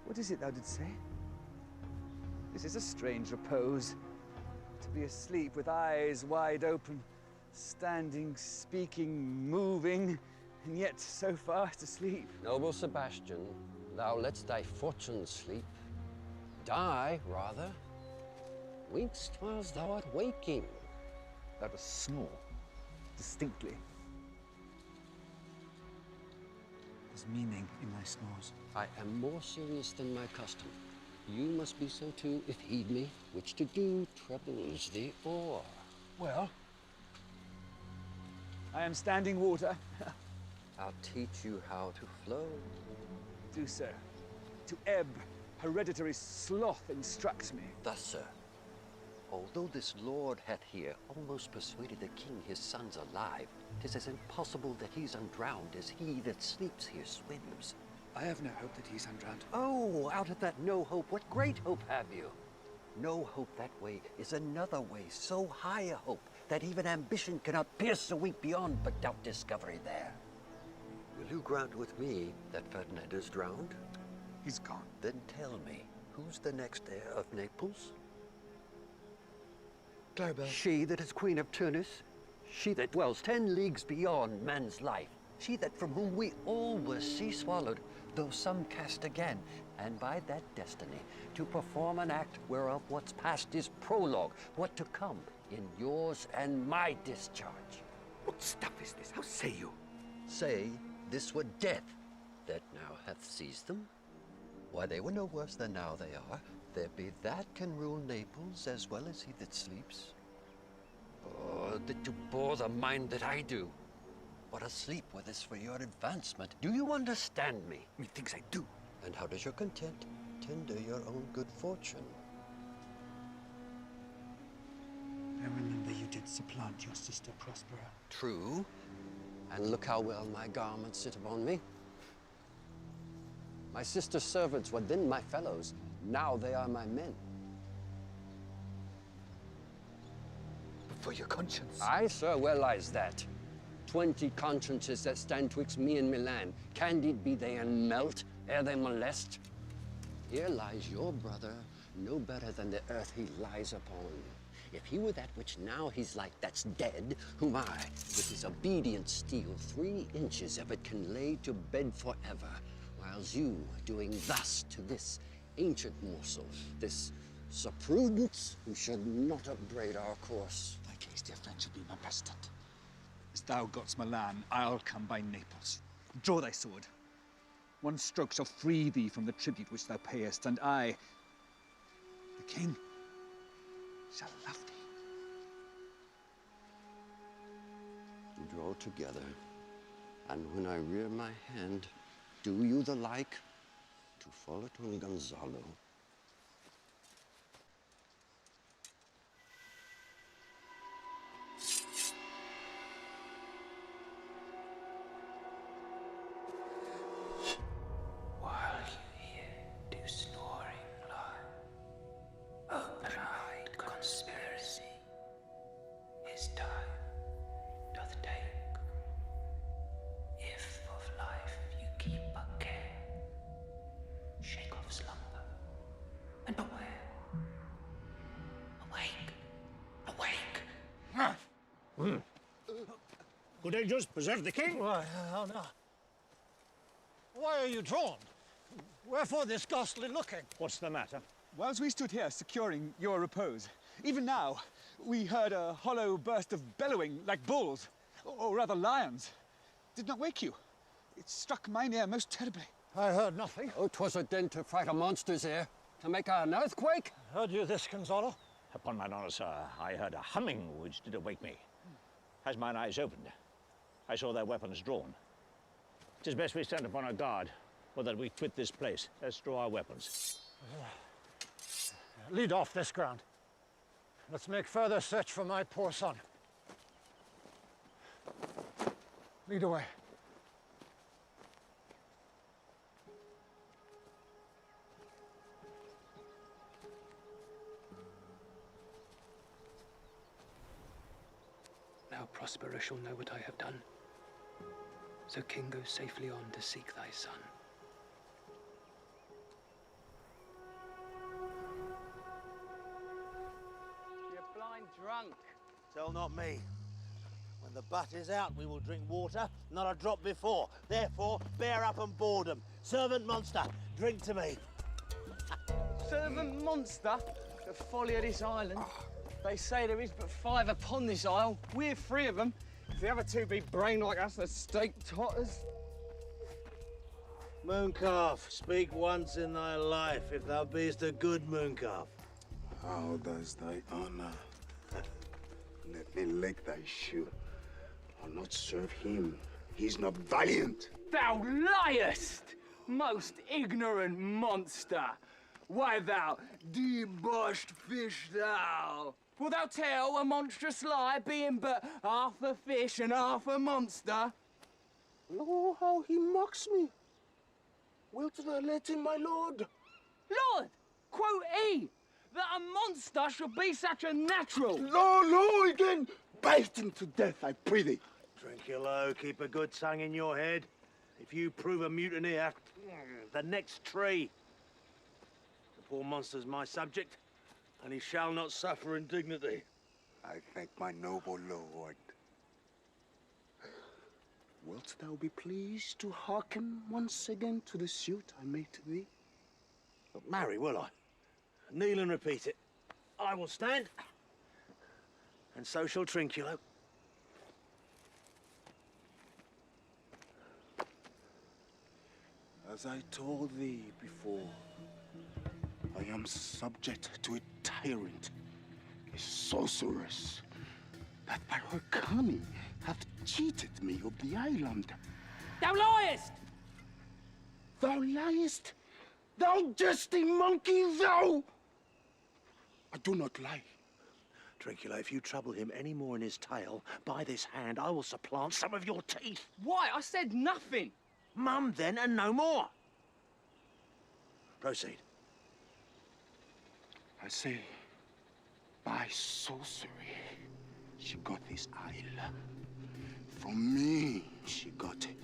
What is it thou didst say? This is a strange repose. To be asleep with eyes wide open, standing, speaking, moving, and yet so fast asleep. Noble Sebastian, thou lett'st thy fortune sleep. Die, rather. Winkst whilst thou art waking. Thou dost snore, distinctly. There's meaning in thy snores. I am more serious than my custom. You must be so too, if heed me, which to do troubles thee o'er. Well, I am standing water. I'll teach you how to flow. Do so. To ebb, hereditary sloth instructs me. Thus, sir, although this lord hath here almost persuaded the king his son's alive, 'tis as impossible that he's undrowned as he that sleeps here swims. I have no hope that he's undrowned. Oh, out of that no hope, what great hope have you? No hope that way is another way, so high a hope that even ambition cannot pierce the weak beyond, but doubt discovery there. Will you grant with me that Ferdinand is drowned? He's gone. Then tell me, who's the next heir of Naples? Clarabelle. She that is Queen of Tunis, she that dwells 10 leagues beyond man's life, she that from whom we all were sea-swallowed, though some cast again, and by that destiny, to perform an act whereof what's past is prologue, what to come in yours and my discharge. What stuff is this? How say you? Say this were death that now hath seized them. Why, they were no worse than now they are. There be that can rule Naples as well as he that sleeps. Oh, that you bore the mind that I do. What a sleep were this for your advancement. Do you understand me? Methinks I do. And how does your content tender your own good fortune? I remember you did supplant your sister Prospera. True. And look how well my garments sit upon me. My sister's servants were then my fellows. Now they are my men. But for your conscience. Aye, sir, well lies that. 20 consciences that stand twixt me and Milan. Candid be they and melt ere they molest. Here lies your brother, no better than the earth he lies upon. If he were that which now he's like that's dead, whom I, with his obedient steel, 3 inches of it can lay to bed forever, whiles you, doing thus to this ancient morsel, this Sir Prudence, who should not upbraid our course. Thy case, dear friend, shall be my precedent. As thou gott'st Milan, I'll come by Naples. Draw thy sword. One stroke shall free thee from the tribute which thou payest, and I, the king, shall love thee. Draw together, and when I rear my hand, do you the like to fall upon Gonzalo. While you here do snoring lie, open-eyed conspiracy, his time doth take. If of life you keep a care, shake off slumber, and beware. Awake, awake! Good angels, preserve the king. Why, how now? Why are you drawn? Wherefore this ghastly looking? What's the matter? Whilst we stood here securing your repose, even now, we heard a hollow burst of bellowing like bulls, or rather lions. Did not wake you. It struck mine ear most terribly. I heard nothing. Oh, 'twas a den to fright a monster's ear, to make an earthquake. Heard you this, Gonzalo? Upon mine honor, sir, I heard a humming which did awake me. As mine eyes opened, I saw their weapons drawn. 'Tis best we stand upon our guard, or that we quit this place. Let's draw our weapons. Lead off this ground. Let's make further search for my poor son. Lead away. Now Prospera shall know what I have done. So, King, go safely on to seek thy son. You're blind drunk. Tell not me. When the butt is out, we will drink water, not a drop before. Therefore, bear up and boredom. Servant monster, drink to me. Servant monster? The folly of this island. They say there is but 5 upon this isle. We're 3 of them. If the other 2 be brain like us, the stake totters. Mooncalf, speak once in thy life, if thou beest a good mooncalf. How does thy honor? Let me lick thy shoe. I'll not serve him. He's not valiant. Thou liest, most ignorant monster. Why, thou debauched fish, thou. Wilt thou tell a monstrous lie, being but half a fish and half a monster? Lo, how he mocks me. Wilt thou let him, my lord? Lord, quote he, that a monster should be such a natural. No, again. Bite him to death, I prithee. Drink your low, keep a good tongue in your head. If you prove a mutineer, the next tree. The poor monster's my subject, and he shall not suffer indignity. I thank my noble lord. Wilt thou be pleased to hearken once again to the suit I made to thee? Not marry, will I? Kneel and repeat it. I will stand, and so shall Trinculo. As I told thee before, I am subject to a tyrant, a sorceress, that by her cunning hath cheated me of the island. Thou liest! Thou liest! Thou jesting monkey, thou! I do not lie. Trinculo, if you trouble him any more in his tale, by this hand I will supplant some of your teeth. Why? I said nothing. Mum, then, and no more. Proceed. I say, by sorcery, she got this isle. From me, she got it.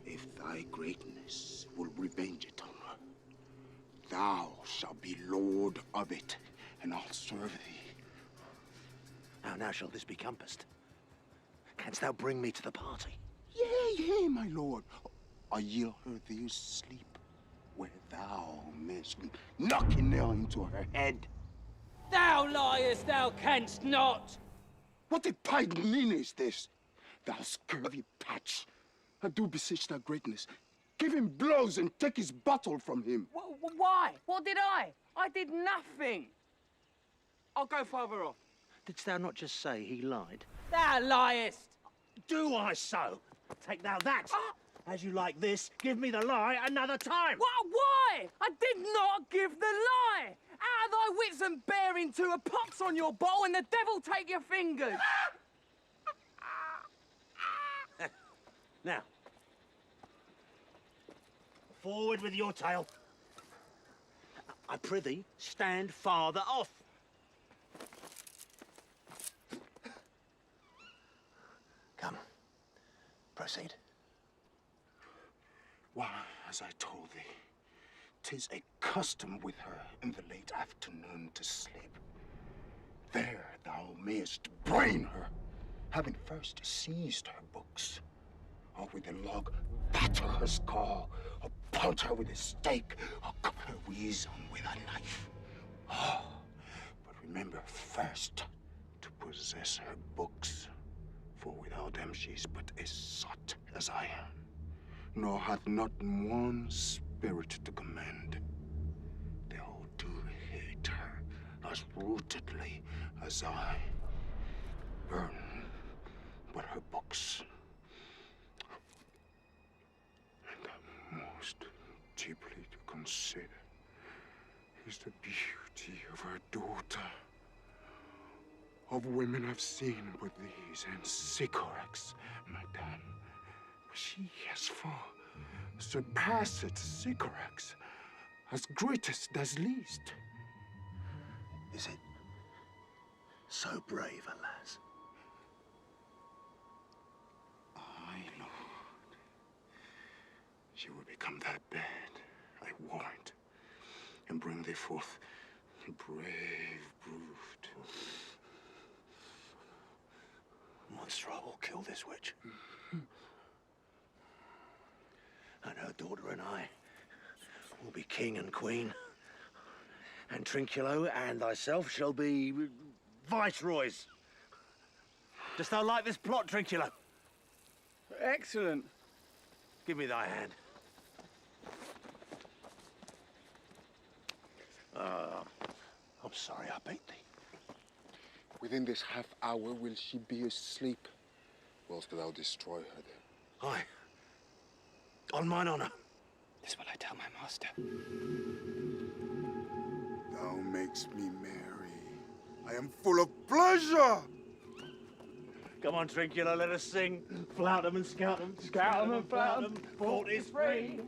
If thy greatness will revenge it on her, thou shalt be lord of it, and I'll serve thee. Now shall this be compassed? Canst thou bring me to the party? Yea, my lord. I yield her thee sleep, where thou mayst knock a nail into her head. Thou liest, thou canst not! What a pied mean is this? Thou scurvy patch. I do beseech thy greatness. Give him blows and take his bottle from him. Why? What did I? I did nothing. I'll go farther off. Didst thou not just say he lied? Thou liest! Do I so? Take thou that! As you like this, give me the lie another time! Why? I did not give the lie! Out of thy wits and bear into a pox on your bowl and the devil take your fingers! Now, forward with your tale. I prithee, stand farther off. Come, proceed. Why, as I told thee, 'tis a custom with her in the late afternoon to sleep. There thou mayest brain her, having first seized her books, or with a log batter her skull, or pound her with a stake, or cut her weasel with a knife. Oh, but remember first to possess her books, for without them she's but a sot as I am, nor hath not one spirit to commend. They all do hate her as rootedly as I. Burn but her books. And most deeply to consider is the beauty of her daughter. Of women I've seen but these and Sycorax, madame. She has far surpassed Sycorax, as greatest as least. Is it so brave a lass? Aye, Lord. She will become that bad, I warrant, and bring thee forth a brave brood. Monster, I will kill this witch. And her daughter and I will be king and queen. And Trinculo and thyself shall be viceroys. Dost thou like this plot, Trinculo? Excellent. Give me thy hand. I'm sorry I beat thee. Within this half hour will she be asleep, whilst thou destroy her then. Aye. On mine honor. This will I tell my master. Thou makes me merry. I am full of pleasure. Come on, Trinculo, let us sing. Flout 'em and scout 'em. Scout 'em and flout 'em, Thought is free.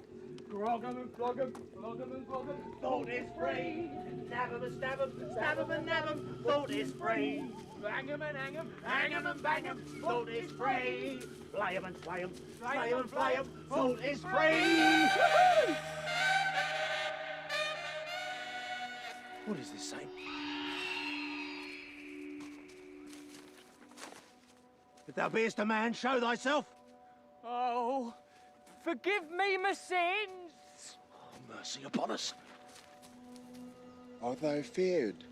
Grog 'em and flog 'em, flog 'em and flog 'em. Thought is free. Nab 'em and stab 'em, stab 'em and nab 'em. Thought is free. Bang 'em and hang 'em, Hang 'em and bang 'em. Thought is free. Flay 'em and flay 'em. Flay 'em and flay 'em. Thought is free. What is this saying? If thou beest a man, show thyself. Oh, forgive me my sins. Oh, mercy upon us. Art thou feared?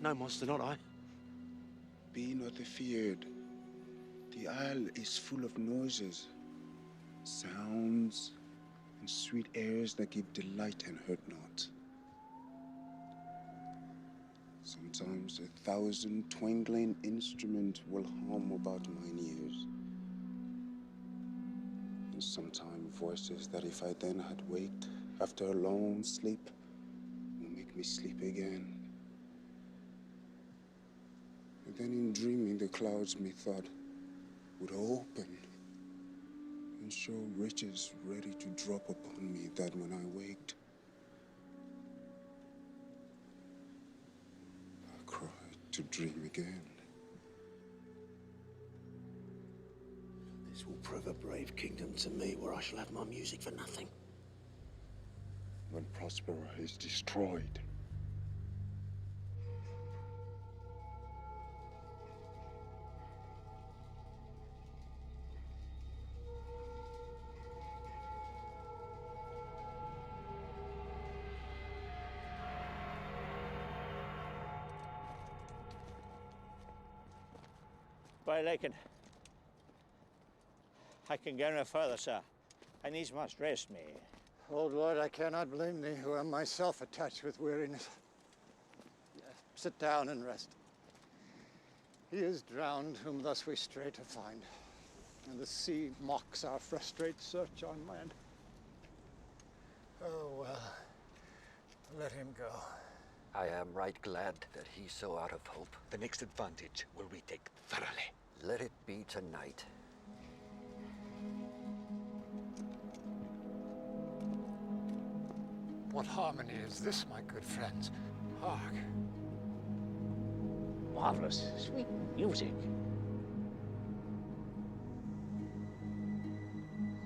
No, monster, not I. Be not afeared. The isle is full of noises, sounds, and sweet airs that give delight and hurt not. Sometimes 1,000 twangling instruments will hum about mine ears. And sometimes voices that if I then had waked after a long sleep will make me sleep again. And then in dreaming the clouds methought would open and show riches ready to drop upon me that when I waked, I cried to dream again. This will prove a brave kingdom to me, where I shall have my music for nothing. When Prospera is destroyed, By Lakin, I can go no further, sir. I needs must rest me. Old lord, I cannot blame thee, who am myself attached with weariness. Sit down and rest. He is drowned, whom thus we stray to find, and the sea mocks our frustrate search on land. Oh, well, let him go. I am right glad that he's so out of hope. The next advantage will we take thoroughly. Let it be tonight. What harmony is this, my good friends? Hark. Marvelous, sweet music.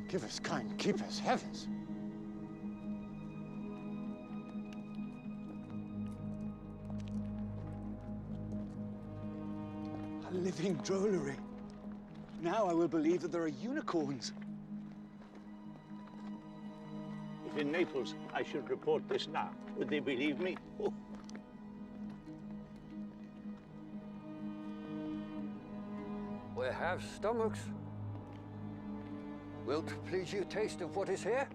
Give us kind, keep us heavens. A living drollery. Now I will believe that there are unicorns. If in Naples I should report this now, would they believe me? Oh. We have stomachs. Wilt please you taste of what is here?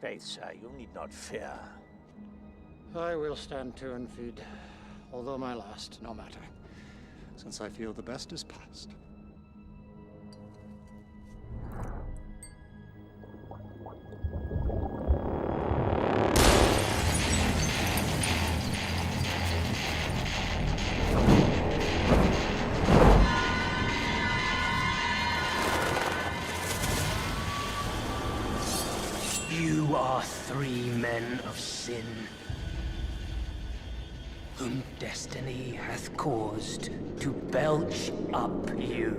Faith, sir, you need not fear. I will stand to and feed, although my last, no matter, since I feel the best is past. You are three men of sin, whom destiny hath caused to belch up you.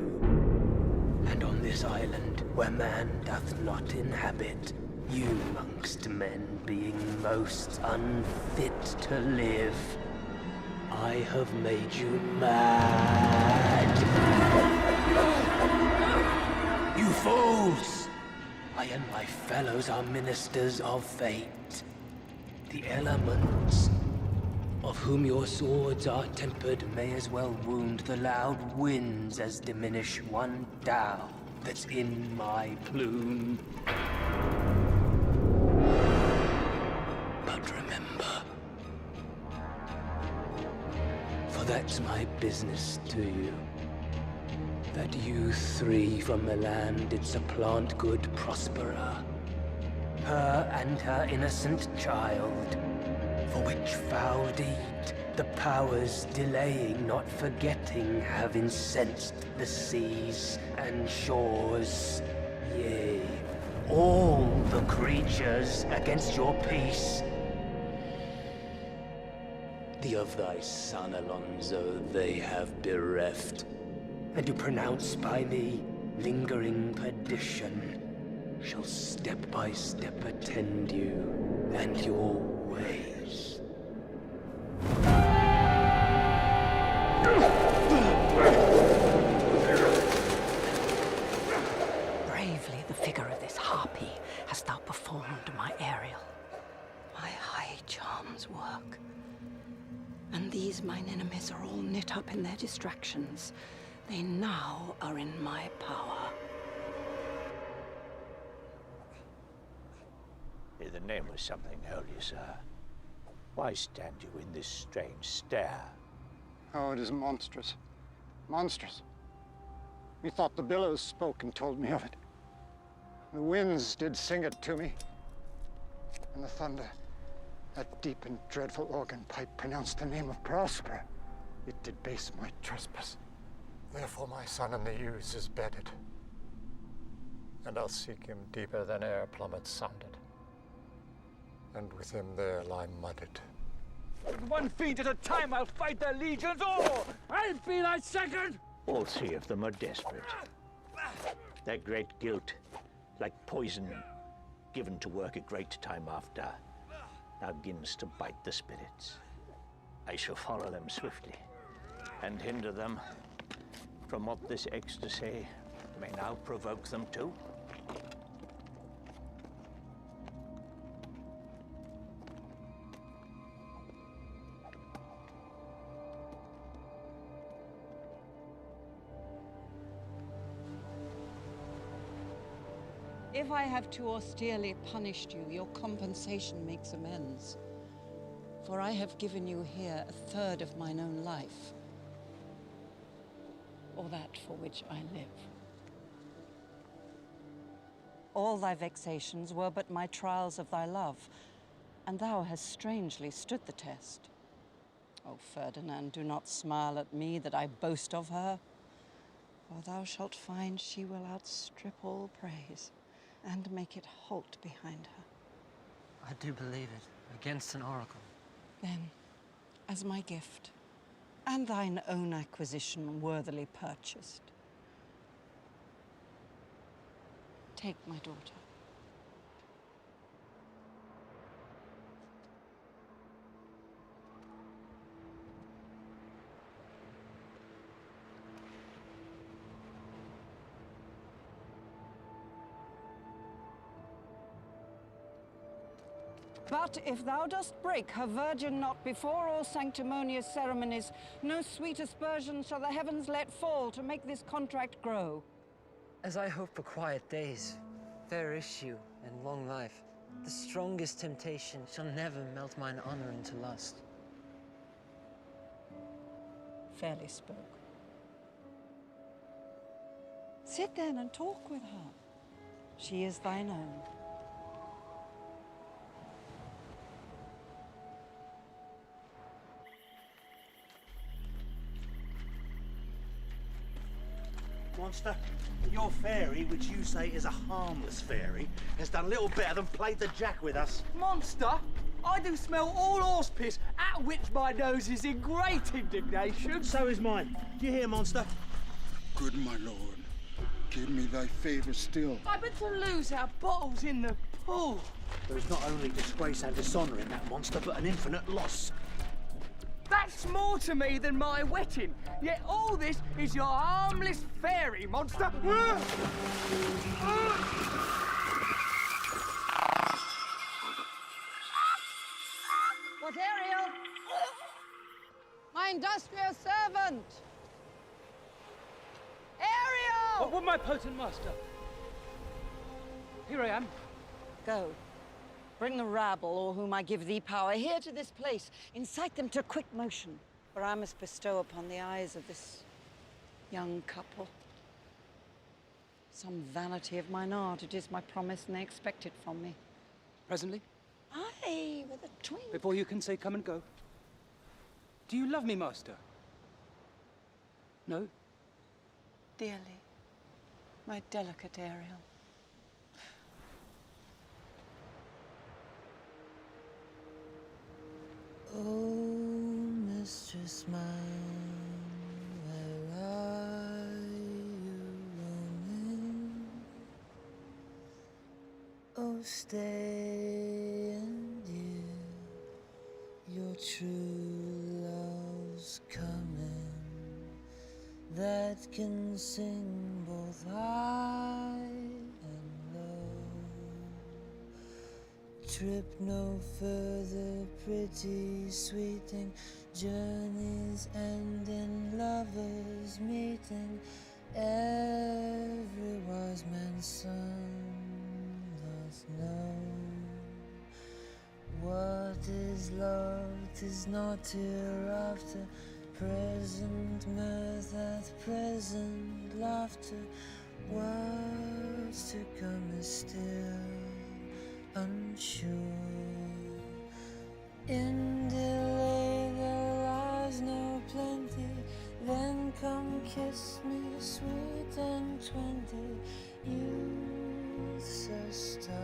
And on this island, where man doth not inhabit, you amongst men being most unfit to live, I have made you mad. You fools! I and my fellows are ministers of fate. The elements, of whom your swords are tempered, may as well wound the loud winds as diminish one down that's in my plume. But remember, for that's my business to you, that you three from the land did supplant good Prospera, her and her innocent child, for which foul deed the powers delaying, not forgetting, have incensed the seas and shores, yea, all the creatures against your peace. The of thy son Alonso they have bereft, and to pronounce by me lingering perdition, shall step by step attend you and your ways. work. And these mine enemies are all knit up in their distractions. They now are in my power. In the name of something holy, sir, why stand you in this strange stare? Oh, it is monstrous. Monstrous. Methought the billows spoke and told me of it. The winds did sing it to me. And the thunder, that deep and dreadful organ pipe, pronounced the name of Prosper. It did base my trespass. Therefore my son in the Ouse is bedded. And I'll seek him deeper than air plummets sounded. And with him there lie mudded. With one fiend at a time, I'll fight their legions all! I'll be thy second! All three of them are desperate. Their great guilt, like poison given to work a great time after, now begins to bite the spirits. I shall follow them swiftly and hinder them from what this ecstasy may now provoke them to. If I have too austerely punished you, your compensation makes amends. For I have given you here a third of mine own life, or that for which I live. All thy vexations were but my trials of thy love, and thou hast strangely stood the test. Oh, Ferdinand, do not smile at me that I boast of her, for thou shalt find she will outstrip all praise and make it halt behind her. I do believe it, against an oracle. Then, as my gift, and thine own acquisition worthily purchased, take my daughter. But if thou dost break her virgin knot before all sanctimonious ceremonies, no sweet aspersion shall the heavens let fall to make this contract grow. As I hope for quiet days, fair issue, and long life, the strongest temptation shall never melt mine honor into lust. Fairly spoke. Sit then and talk with her. She is thine own. Monster, your fairy, which you say is a harmless fairy, has done little better than played the jack with us. Monster? I do smell all horse piss, at which my nose is in great indignation. So is mine. Do you hear, Monster? Good, my lord. Give me thy favour still. I bet to lose our bottles in the pool. There is not only disgrace and dishonour in that, Monster, but an infinite loss. That's more to me than my wetting. Yet all this is your harmless fairy, monster. What, Ariel? My industrious servant! Ariel! What would my potent master? Here I am. Go. Bring the rabble, all whom I give thee power, here to this place. Incite them to quick motion, for I must bestow upon the eyes of this young couple some vanity of mine art. It is my promise, and they expect it from me. Presently? Aye, with a twinkle. Before you can say come and go. Do you love me, master? No? Dearly, my delicate Ariel. Oh, mistress mine, where are you roaming? Oh, stay and your true love's coming, that can sing both high and low. trip no further, pretty sweet thing. Journeys end in lovers meeting. Every wise man's son doth know. What is love? 'Tis not hereafter. Present mirth hath present laughter. What's to come is still unsure. In delay there lies no plenty. Then come kiss me, sweet and 20. Youth's a star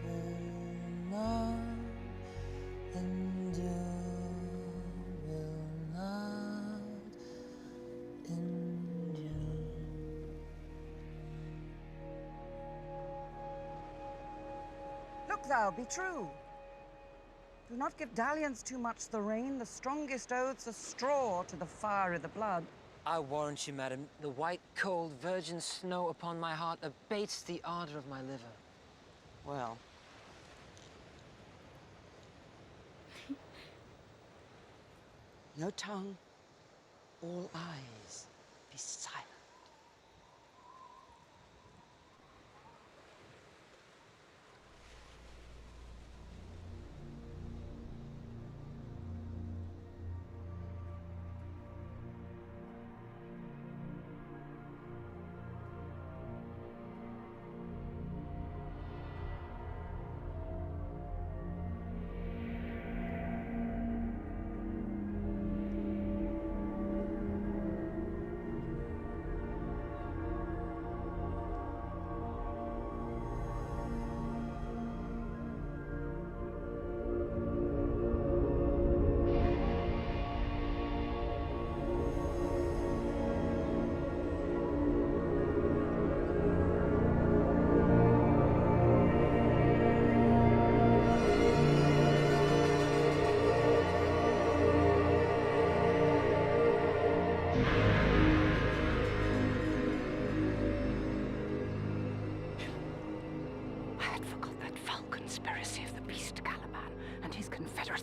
will not endure, will not endure. Look thou, be true. Do not give dalliance too much the rein. The strongest oaths are straw to the fire of the blood. I warrant you, madam, the white, cold, virgin snow upon my heart abates the ardor of my liver. Well. No tongue, all eyes, be silent.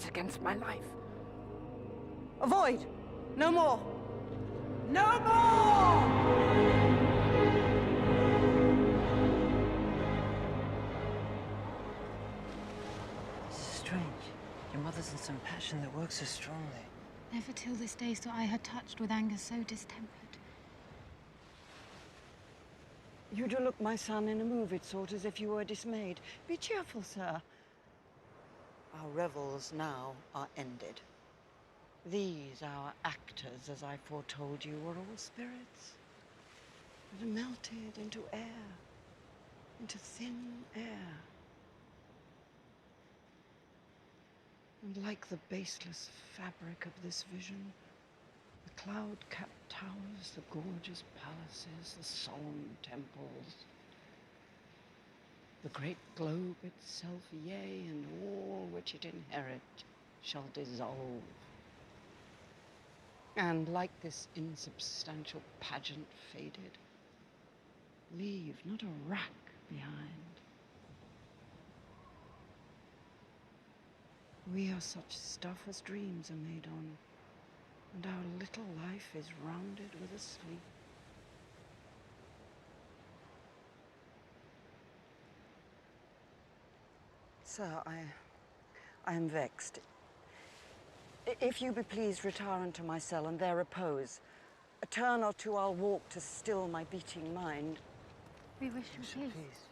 Against my life. Avoid! No more! No more! This is strange. Your mother's in some passion that works so strongly. Never till this day saw I her touched with anger so distempered. You do look, my son, in a moved sort, as if you were dismayed. Be cheerful, sir. Our revels now are ended. These, our actors, as I foretold you, were all spirits that melted into air, into thin air. And like the baseless fabric of this vision, the cloud-capped towers, the gorgeous palaces, the solemn temples, the great globe itself, yea, and all which it inherit, shall dissolve. And like this insubstantial pageant faded, leave not a rack behind. We are such stuff as dreams are made on, and our little life is rounded with a sleep. Sir, I am vexed. If you be pleased, retire into my cell and there repose. A turn or two I'll walk to still my beating mind. We wish you peace.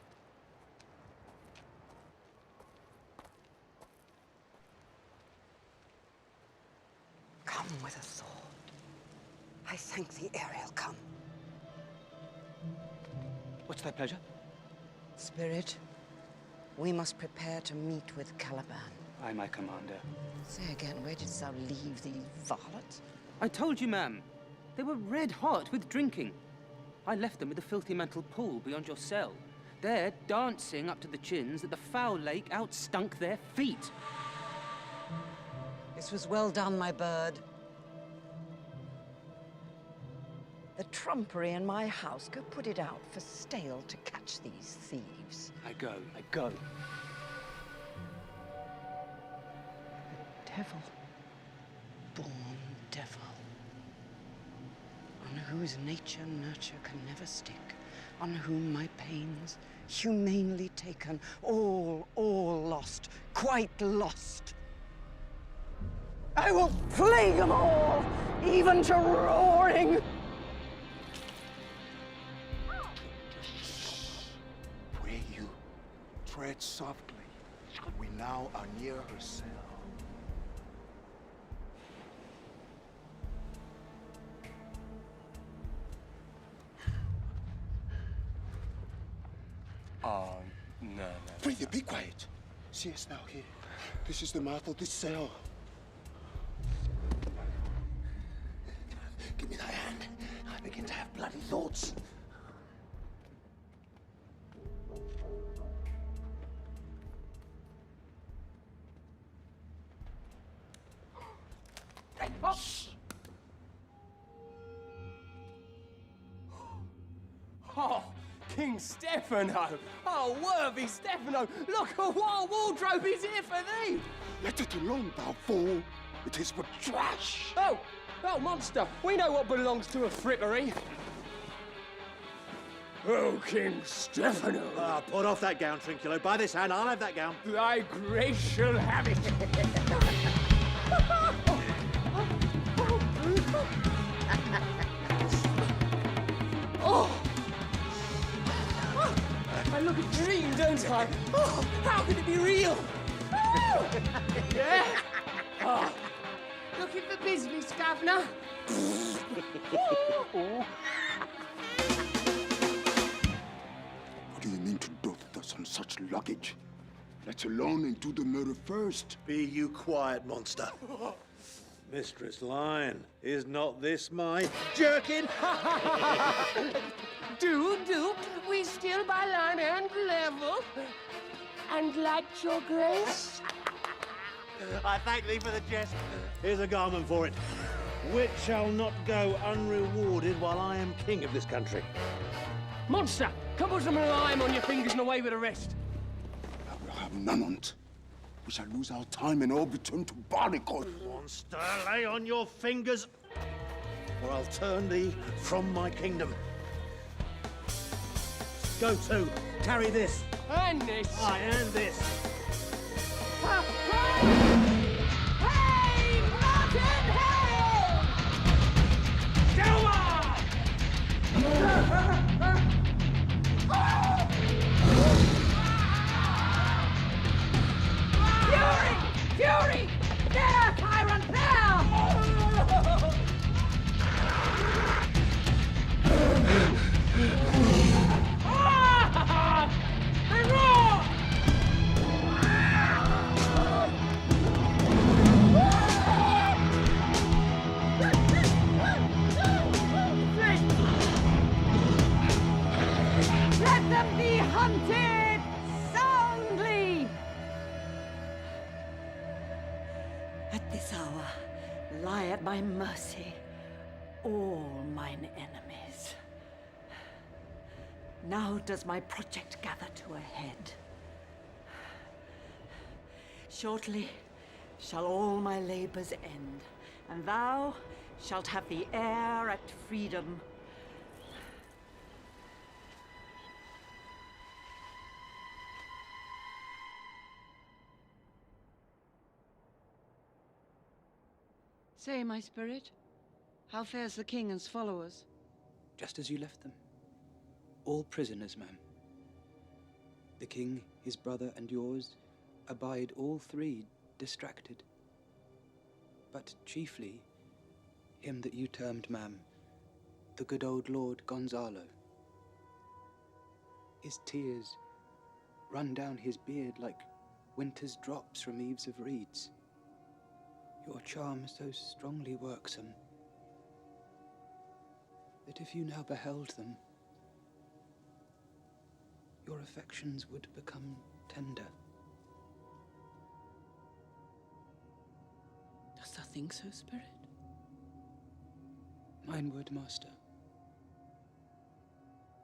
Come with a thought. I thank thee, Ariel, come. What's thy pleasure? Spirit, we must prepare to meet with Caliban. Aye, my commander. Say again, where didst thou leave these varlets? I told you, ma'am. They were red hot with drinking. I left them with the filthy mental pool beyond your cell. There, dancing up to the chins, that the foul lake outstunk their feet. This was well done, my bird. The trumpery in my house, go put it out for stale to catch these thieves. I go, I go. devil, born devil, on whose nature nurture can never stick, on whom my pains, humanely taken, all lost, quite lost. I will plague them all, even to roaring. Pray you, tread softly. We now are near her cell. No. Breathe, be quiet. See us now here. This is the mouth of this cell. Give me thy hand. I begin to have bloody thoughts. Oh, King Stefano! Oh, worthy Stefano! Look, a wild wardrobe is here for thee! Let it alone, thou fool! It is but trash! Oh, monster! We know what belongs to a frippery! Oh, King Stefano! Ah, put off that gown, Trinculo. By this hand, I'll have that gown. Thy grace shall have it! Oh! I look a dream, don't I? Oh, how could it be real? Oh! Yeah? Oh. Looking for business, Governor? What do you mean to doth us on such luggage? Let alone and do the murder first. Be you quiet, monster. Mistress Lion, is not this my jerkin? Do, we still by line and level. And like your grace? I thank thee for the jest. Here's a garment for it, which shall not go unrewarded while I am king of this country. Monster, come put some lime on your fingers and away with the rest. I will have none on't. We shall lose our time and all return to Barleycorn. Monster, lay on your fingers, or I'll turn thee from my kingdom. Go to, carry this. And this. Aye, and this. Hey, Martin, hey! Fury! There, tyrant, Let them be hunted soundly! At this hour, lie at my mercy all mine enemies. Now does my project gather to a head. Shortly shall all my labors end, and thou shalt have the heir at freedom. Say, my spirit, how fares the king and his followers? Just as you left them. All prisoners, ma'am. The king, his brother, and yours abide all three distracted. But chiefly, him that you termed, ma'am, the good old Lord Gonzalo. His tears run down his beard like winter's drops from eaves of reeds. Your charm so strongly worksome that if you now beheld them, your affections would become tender. Dost thou think so, spirit? Mine would, master.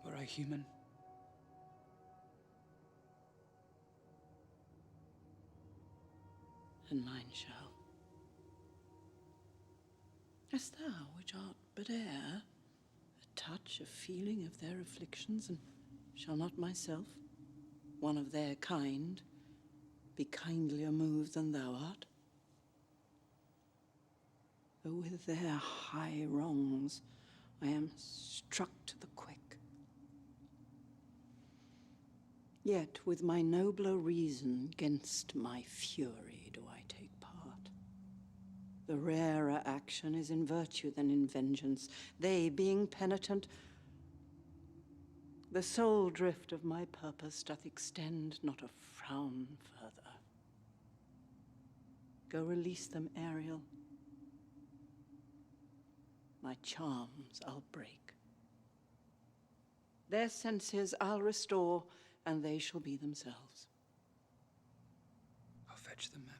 Were I human. And mine shall. As thou, which art but air, a touch, a feeling of their afflictions, and shall not myself, one of their kind, be kindlier moved than thou art? Though with their high wrongs I am struck to the quick, yet with my nobler reason 'gainst my fury do I take part. The rarer action is in virtue than in vengeance. They, being penitent, the sole drift of my purpose doth extend not a frown further. Go release them, Ariel. My charms I'll break. Their senses I'll restore, and they shall be themselves. I'll fetch them, ma'am.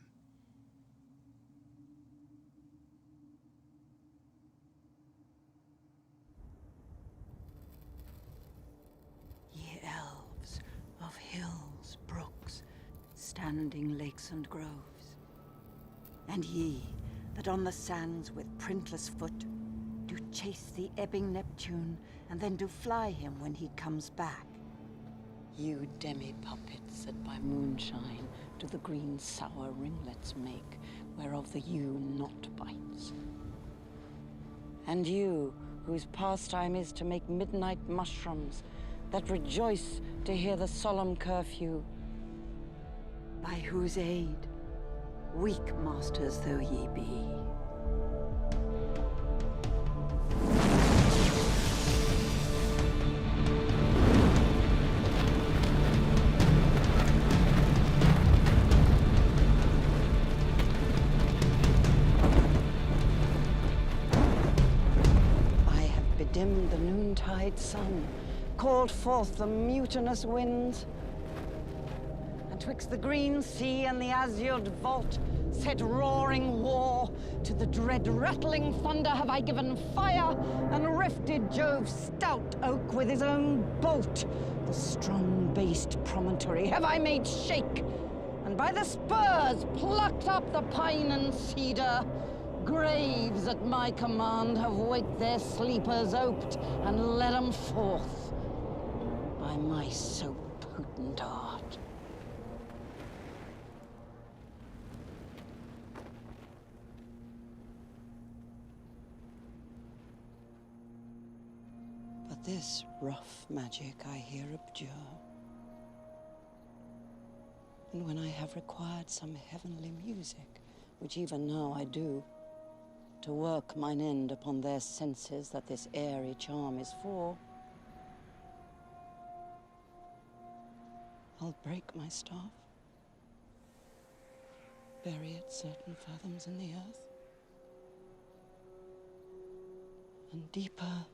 Ye elves of hills, brooks, standing lakes and groves, and ye that on the sands with printless foot do chase the ebbing Neptune, and then do fly him when he comes back. You demi-puppets that by moonshine do the green sour ringlets make, whereof the yew not bites. And you, whose pastime is to make midnight mushrooms, that rejoice to hear the solemn curfew, by whose aid, weak masters though ye be, dimmed the noontide sun, called forth the mutinous winds, and twixt the green sea and the azured vault set roaring war. To the dread rattling thunder have I given fire, and rifted Jove's stout oak with his own bolt. The strong-based promontory have I made shake, and by the spurs plucked up the pine and cedar. Graves at my command have waked their sleepers oped, and led 'em forth by my so potent art. But this rough magic I here abjure, and when I have required some heavenly music, which even now I do, to work mine end upon their senses that this airy charm is for, I'll break my staff, bury it certain fathoms in the earth, and deeper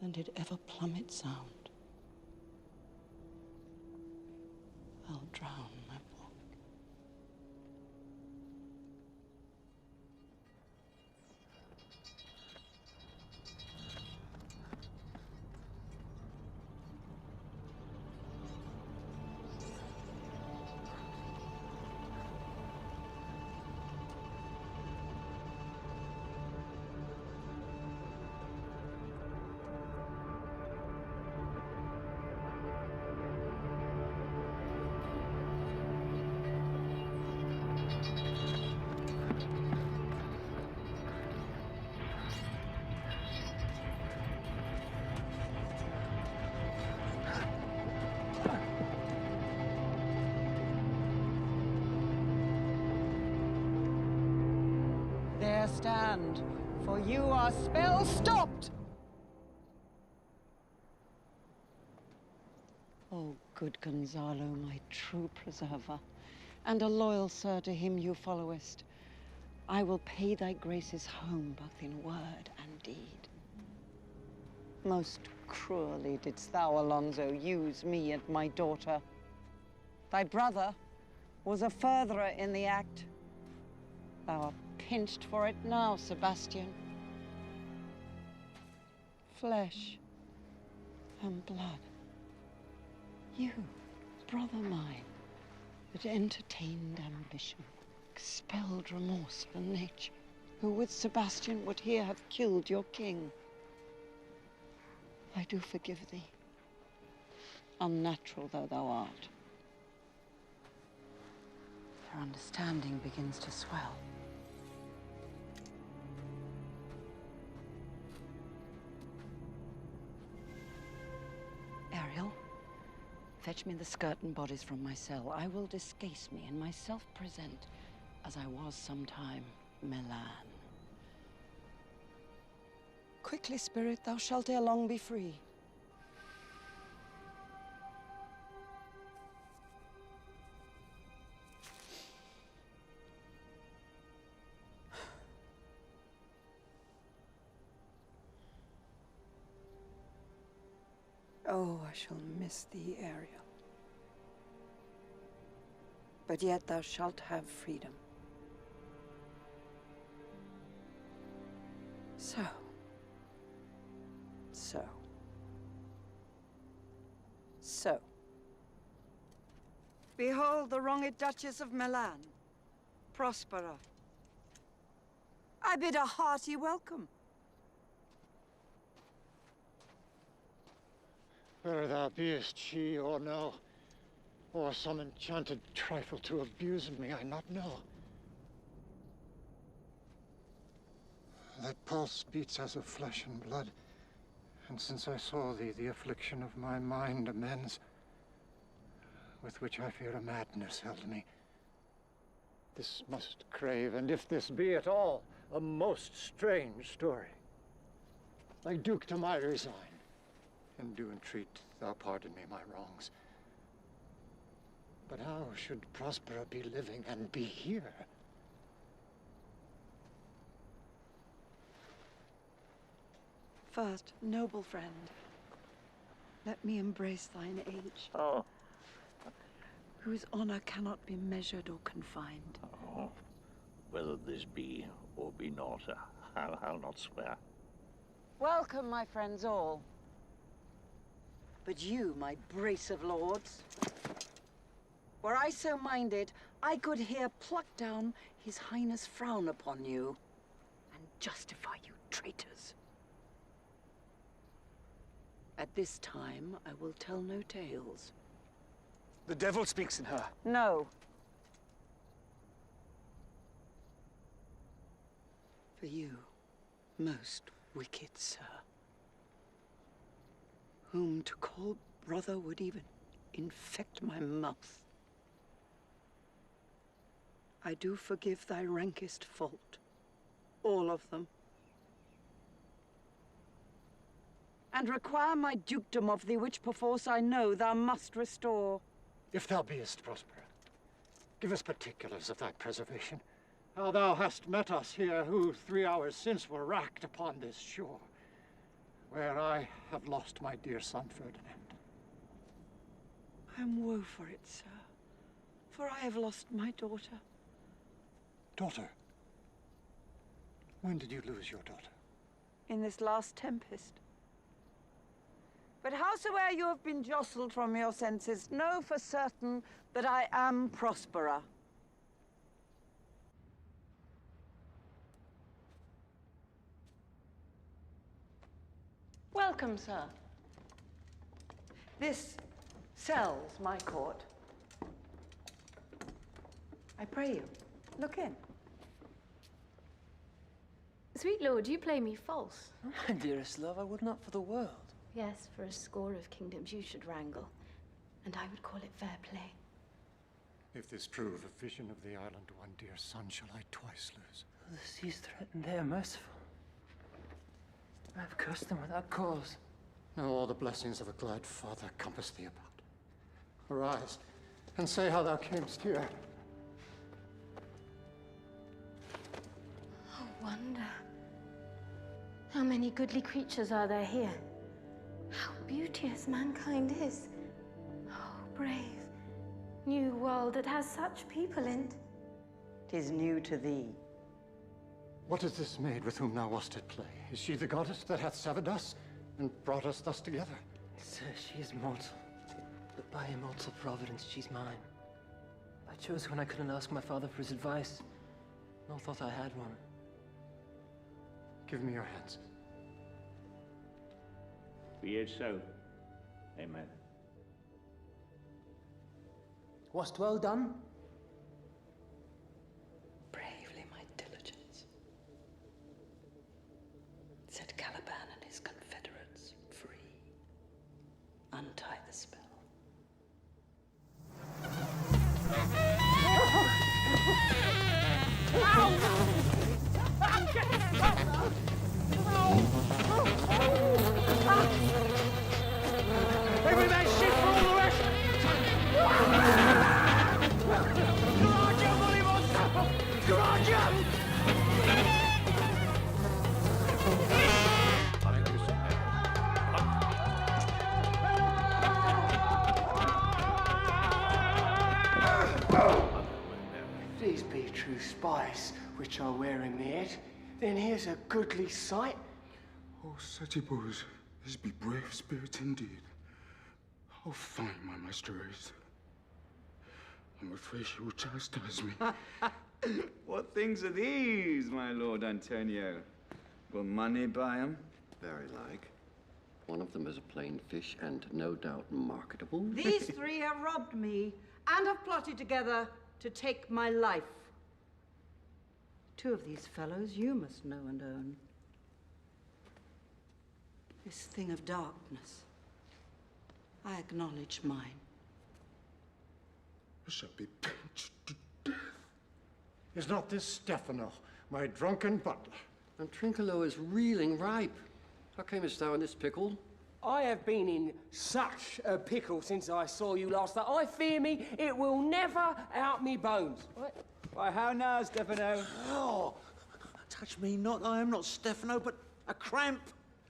than did ever plummet sound, I'll drown my book. There stand, for you are spell stopped. O good Gonzalo, my true preserver, and a loyal sir to him you followest, I will pay thy graces home both in word and deed. Most cruelly didst thou, Alonso, use me and my daughter. Thy brother was a furtherer in the act. Thou art pinched for it now, Sebastian. Flesh and blood. You, brother mine, that entertained ambition, expelled remorse from nature, who with Sebastian would here have killed your king. I do forgive thee, unnatural though thou art. Your understanding begins to swell. Ariel, fetch me the skirt and bodies from my cell. I will discase me and myself present as I was sometime Milan. Quickly, spirit, thou shalt ere long be free. Oh, I shall miss thee, Ariel. But yet thou shalt have freedom. So. Behold the wronged Duchess of Milan, Prospera. I bid a hearty welcome. Whether thou beest she or no, or some enchanted trifle to abuse me, I not know. Thy pulse beats as of flesh and blood, and since I saw thee, the affliction of my mind amends, with which I fear a madness held me. This must crave, and if this be at all, a most strange story. Thy Duke to my resign, and do entreat thou pardon me my wrongs. But how should Prospera be living and be here? First, noble friend, let me embrace thine age. Oh. Whose honor cannot be measured or confined. Oh. Whether this be or be not, I'll not swear. Welcome, my friends all. But you, my brace of lords, were I so minded, I could here pluck down His Highness' frown upon you and justify you traitors. At this time, I will tell no tales. The devil speaks in her. No. For you, most wicked sir, whom to call brother would even infect my mouth. I do forgive thy rankest fault, all of them, and require my dukedom of thee, which perforce I know thou must restore. If thou beest, Prospera, give us particulars of thy preservation. How thou hast met us here, who 3 hours since were racked upon this shore, where I have lost my dear son Ferdinand. I am woe for it, sir, for I have lost my daughter. Daughter? When did you lose your daughter? In this last tempest. But howsoe'er you have been jostled from your senses, know for certain that I am Prospera. Welcome, sir. This cell's my court. I pray you, look in. Sweet lord, you play me false. My dearest love, I would not for the world. Yes, for a score of kingdoms you should wrangle, and I would call it fair play. If this prove a vision of the island, one dear son shall I twice lose. The seas threaten, they are merciful. I have cursed them without cause. Now all the blessings of a glad father compass thee about. Arise, and say how thou camest here. Oh, wonder. How many goodly creatures are there here? How beauteous mankind is. Oh, brave, new world that has such people in't. 'Tis new to thee. What is this maid with whom thou wast at play? Is she the goddess that hath severed us and brought us thus together? Sir, she is mortal, but by immortal providence she's mine. I chose when I couldn't ask my father for his advice, nor thought I had one. Give me your hands. Be it so. Amen. Wast well done? Bravely, my diligence. Set Caliban and his confederates free. Untie the spell. Every man shit for all the rest! Coraggio, Volimosa! Coraggio! If these be true spies which I wear in the head, then here's a goodly sight. Oh, Setibos, this be brave spirit indeed. How fine my master is. I'm afraid she will chastise me. What things are these, my Lord Antonio? Will money buy 'em? Very like. One of them is a plain fish and no doubt marketable. These three have robbed me and have plotted together to take my life. Two of these fellows you must know and own. This thing of darkness, I acknowledge mine. I shall be pinched to death. Is not this Stefano, my drunken butler? And Trinculo is reeling ripe. How camest thou in this pickle? I have been in such a pickle since I saw you last that I fear me it will never out me bones. What? Why, how now, Stefano? Oh, touch me not. I am not Stefano, but a cramp.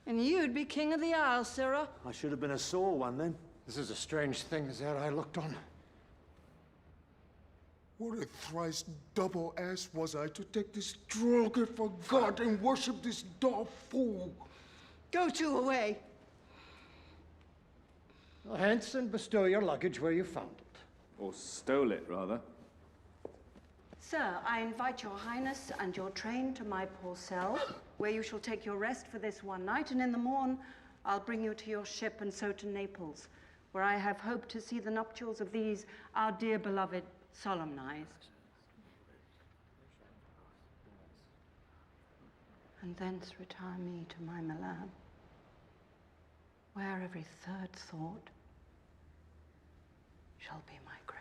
And you'd be king of the Isle, sirrah. I should have been a sore one then. This is a strange thing as e'er I looked on. What a thrice double ass was I to take this drunkard for God and worship this dog fool. Go to away. Hence and bestow your luggage where you found it. Or stole it, rather. Sir, I invite your highness and your train to my poor cell, where you shall take your rest for this one night, and in the morn I'll bring you to your ship and so to Naples, where I have hoped to see the nuptials of these, our dear beloved, solemnized. And thence retire me to my Milan, where every third thought shall be my grave.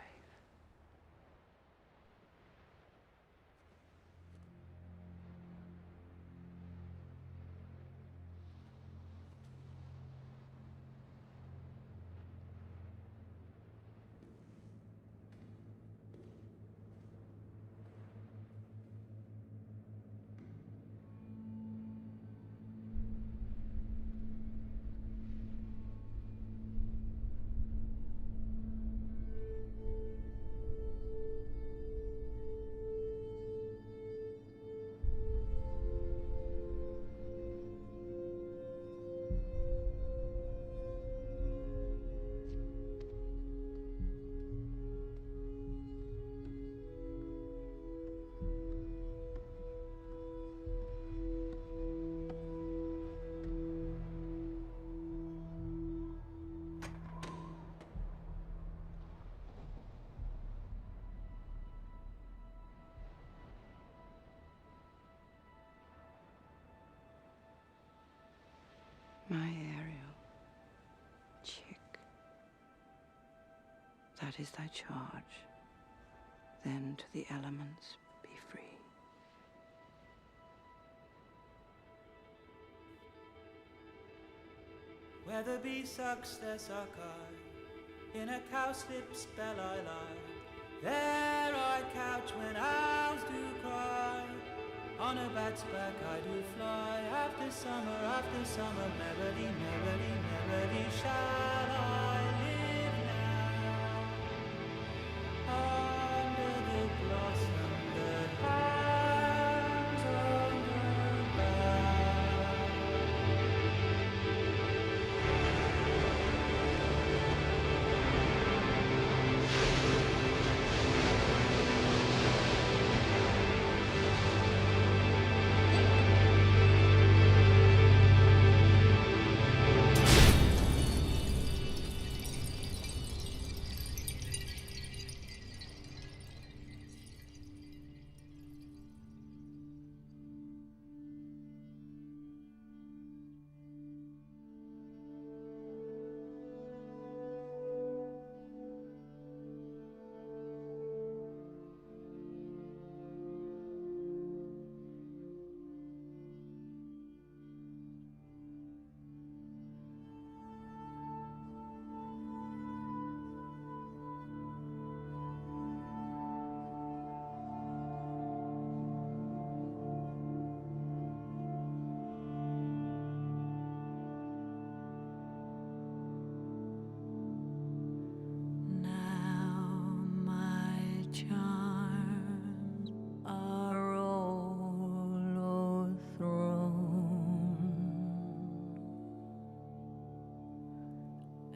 My Ariel, chick, that is thy charge. Then to the elements be free. Where the bee sucks their suck I, in a cowslip spell I lie. There I couch when owls do cry. On a bat's back I do fly. After summer, merrily, merrily, merrily shall I live now. Under the blossom that hangs on the bough.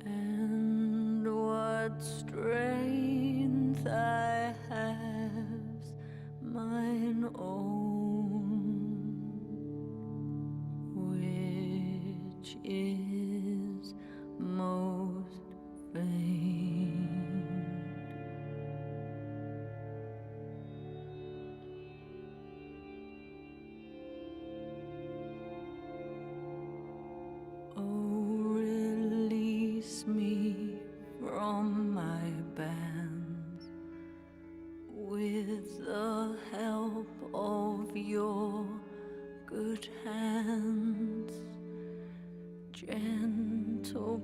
And what strength I have, mine own, which is most vain. Oh, release me from my bands with the help of your good hands. Gentle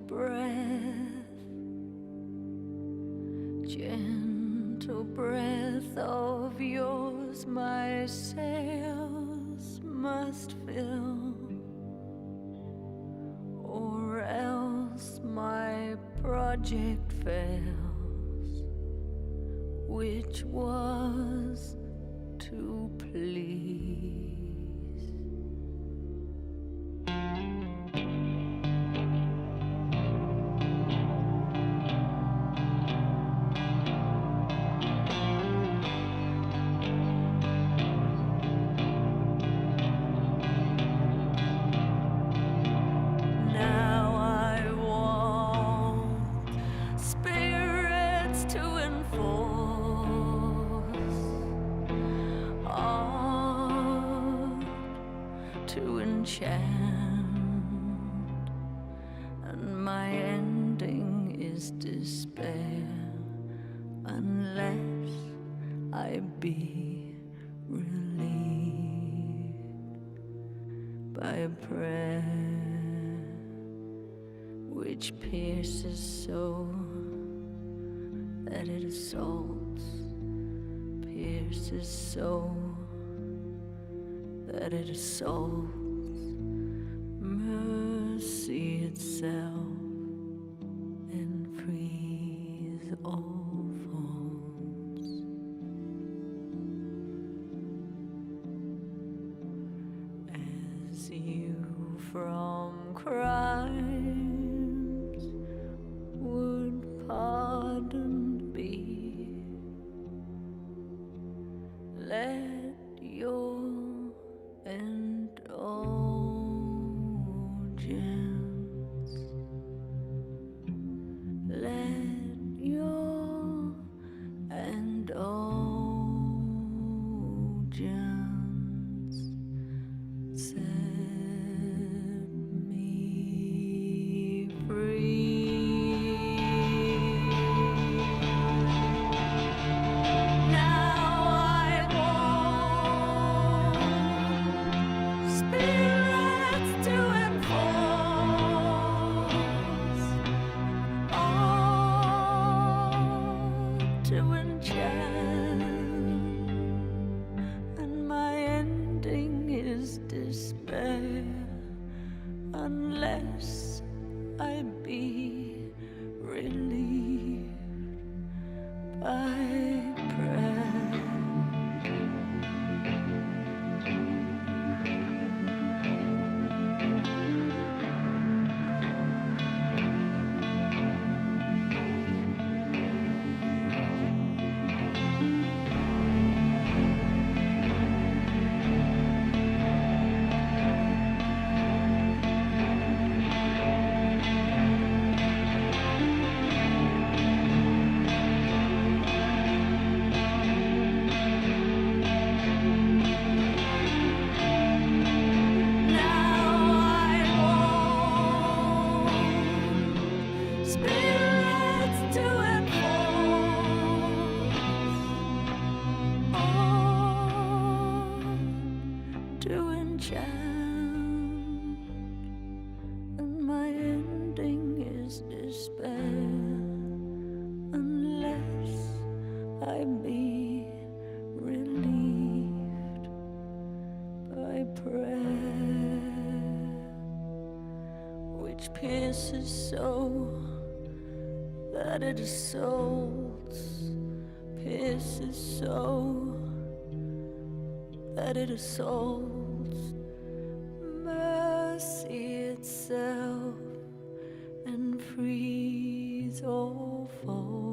breath of yours my sails must fill, or else my project fails, which was to please. Now I want spirits to enforce, art to enchant, and my ending is despair, unless I be relieved by prayer, which pierces so that it assaults, pierces so that it assaults mercy itself and frees all faults. As you from crimes would pardoned be, let your indulgence, let your indulgence set me free. Now I want spirits to enforce, art to enchant, and my ending is despair, unless I be relieved by prayer. Spirits to enforce, art to enchant, and my ending is despair, unless I be relieved by prayer, which pierces so that it assaults, pierces so that it assaults mercy itself and free. is awful.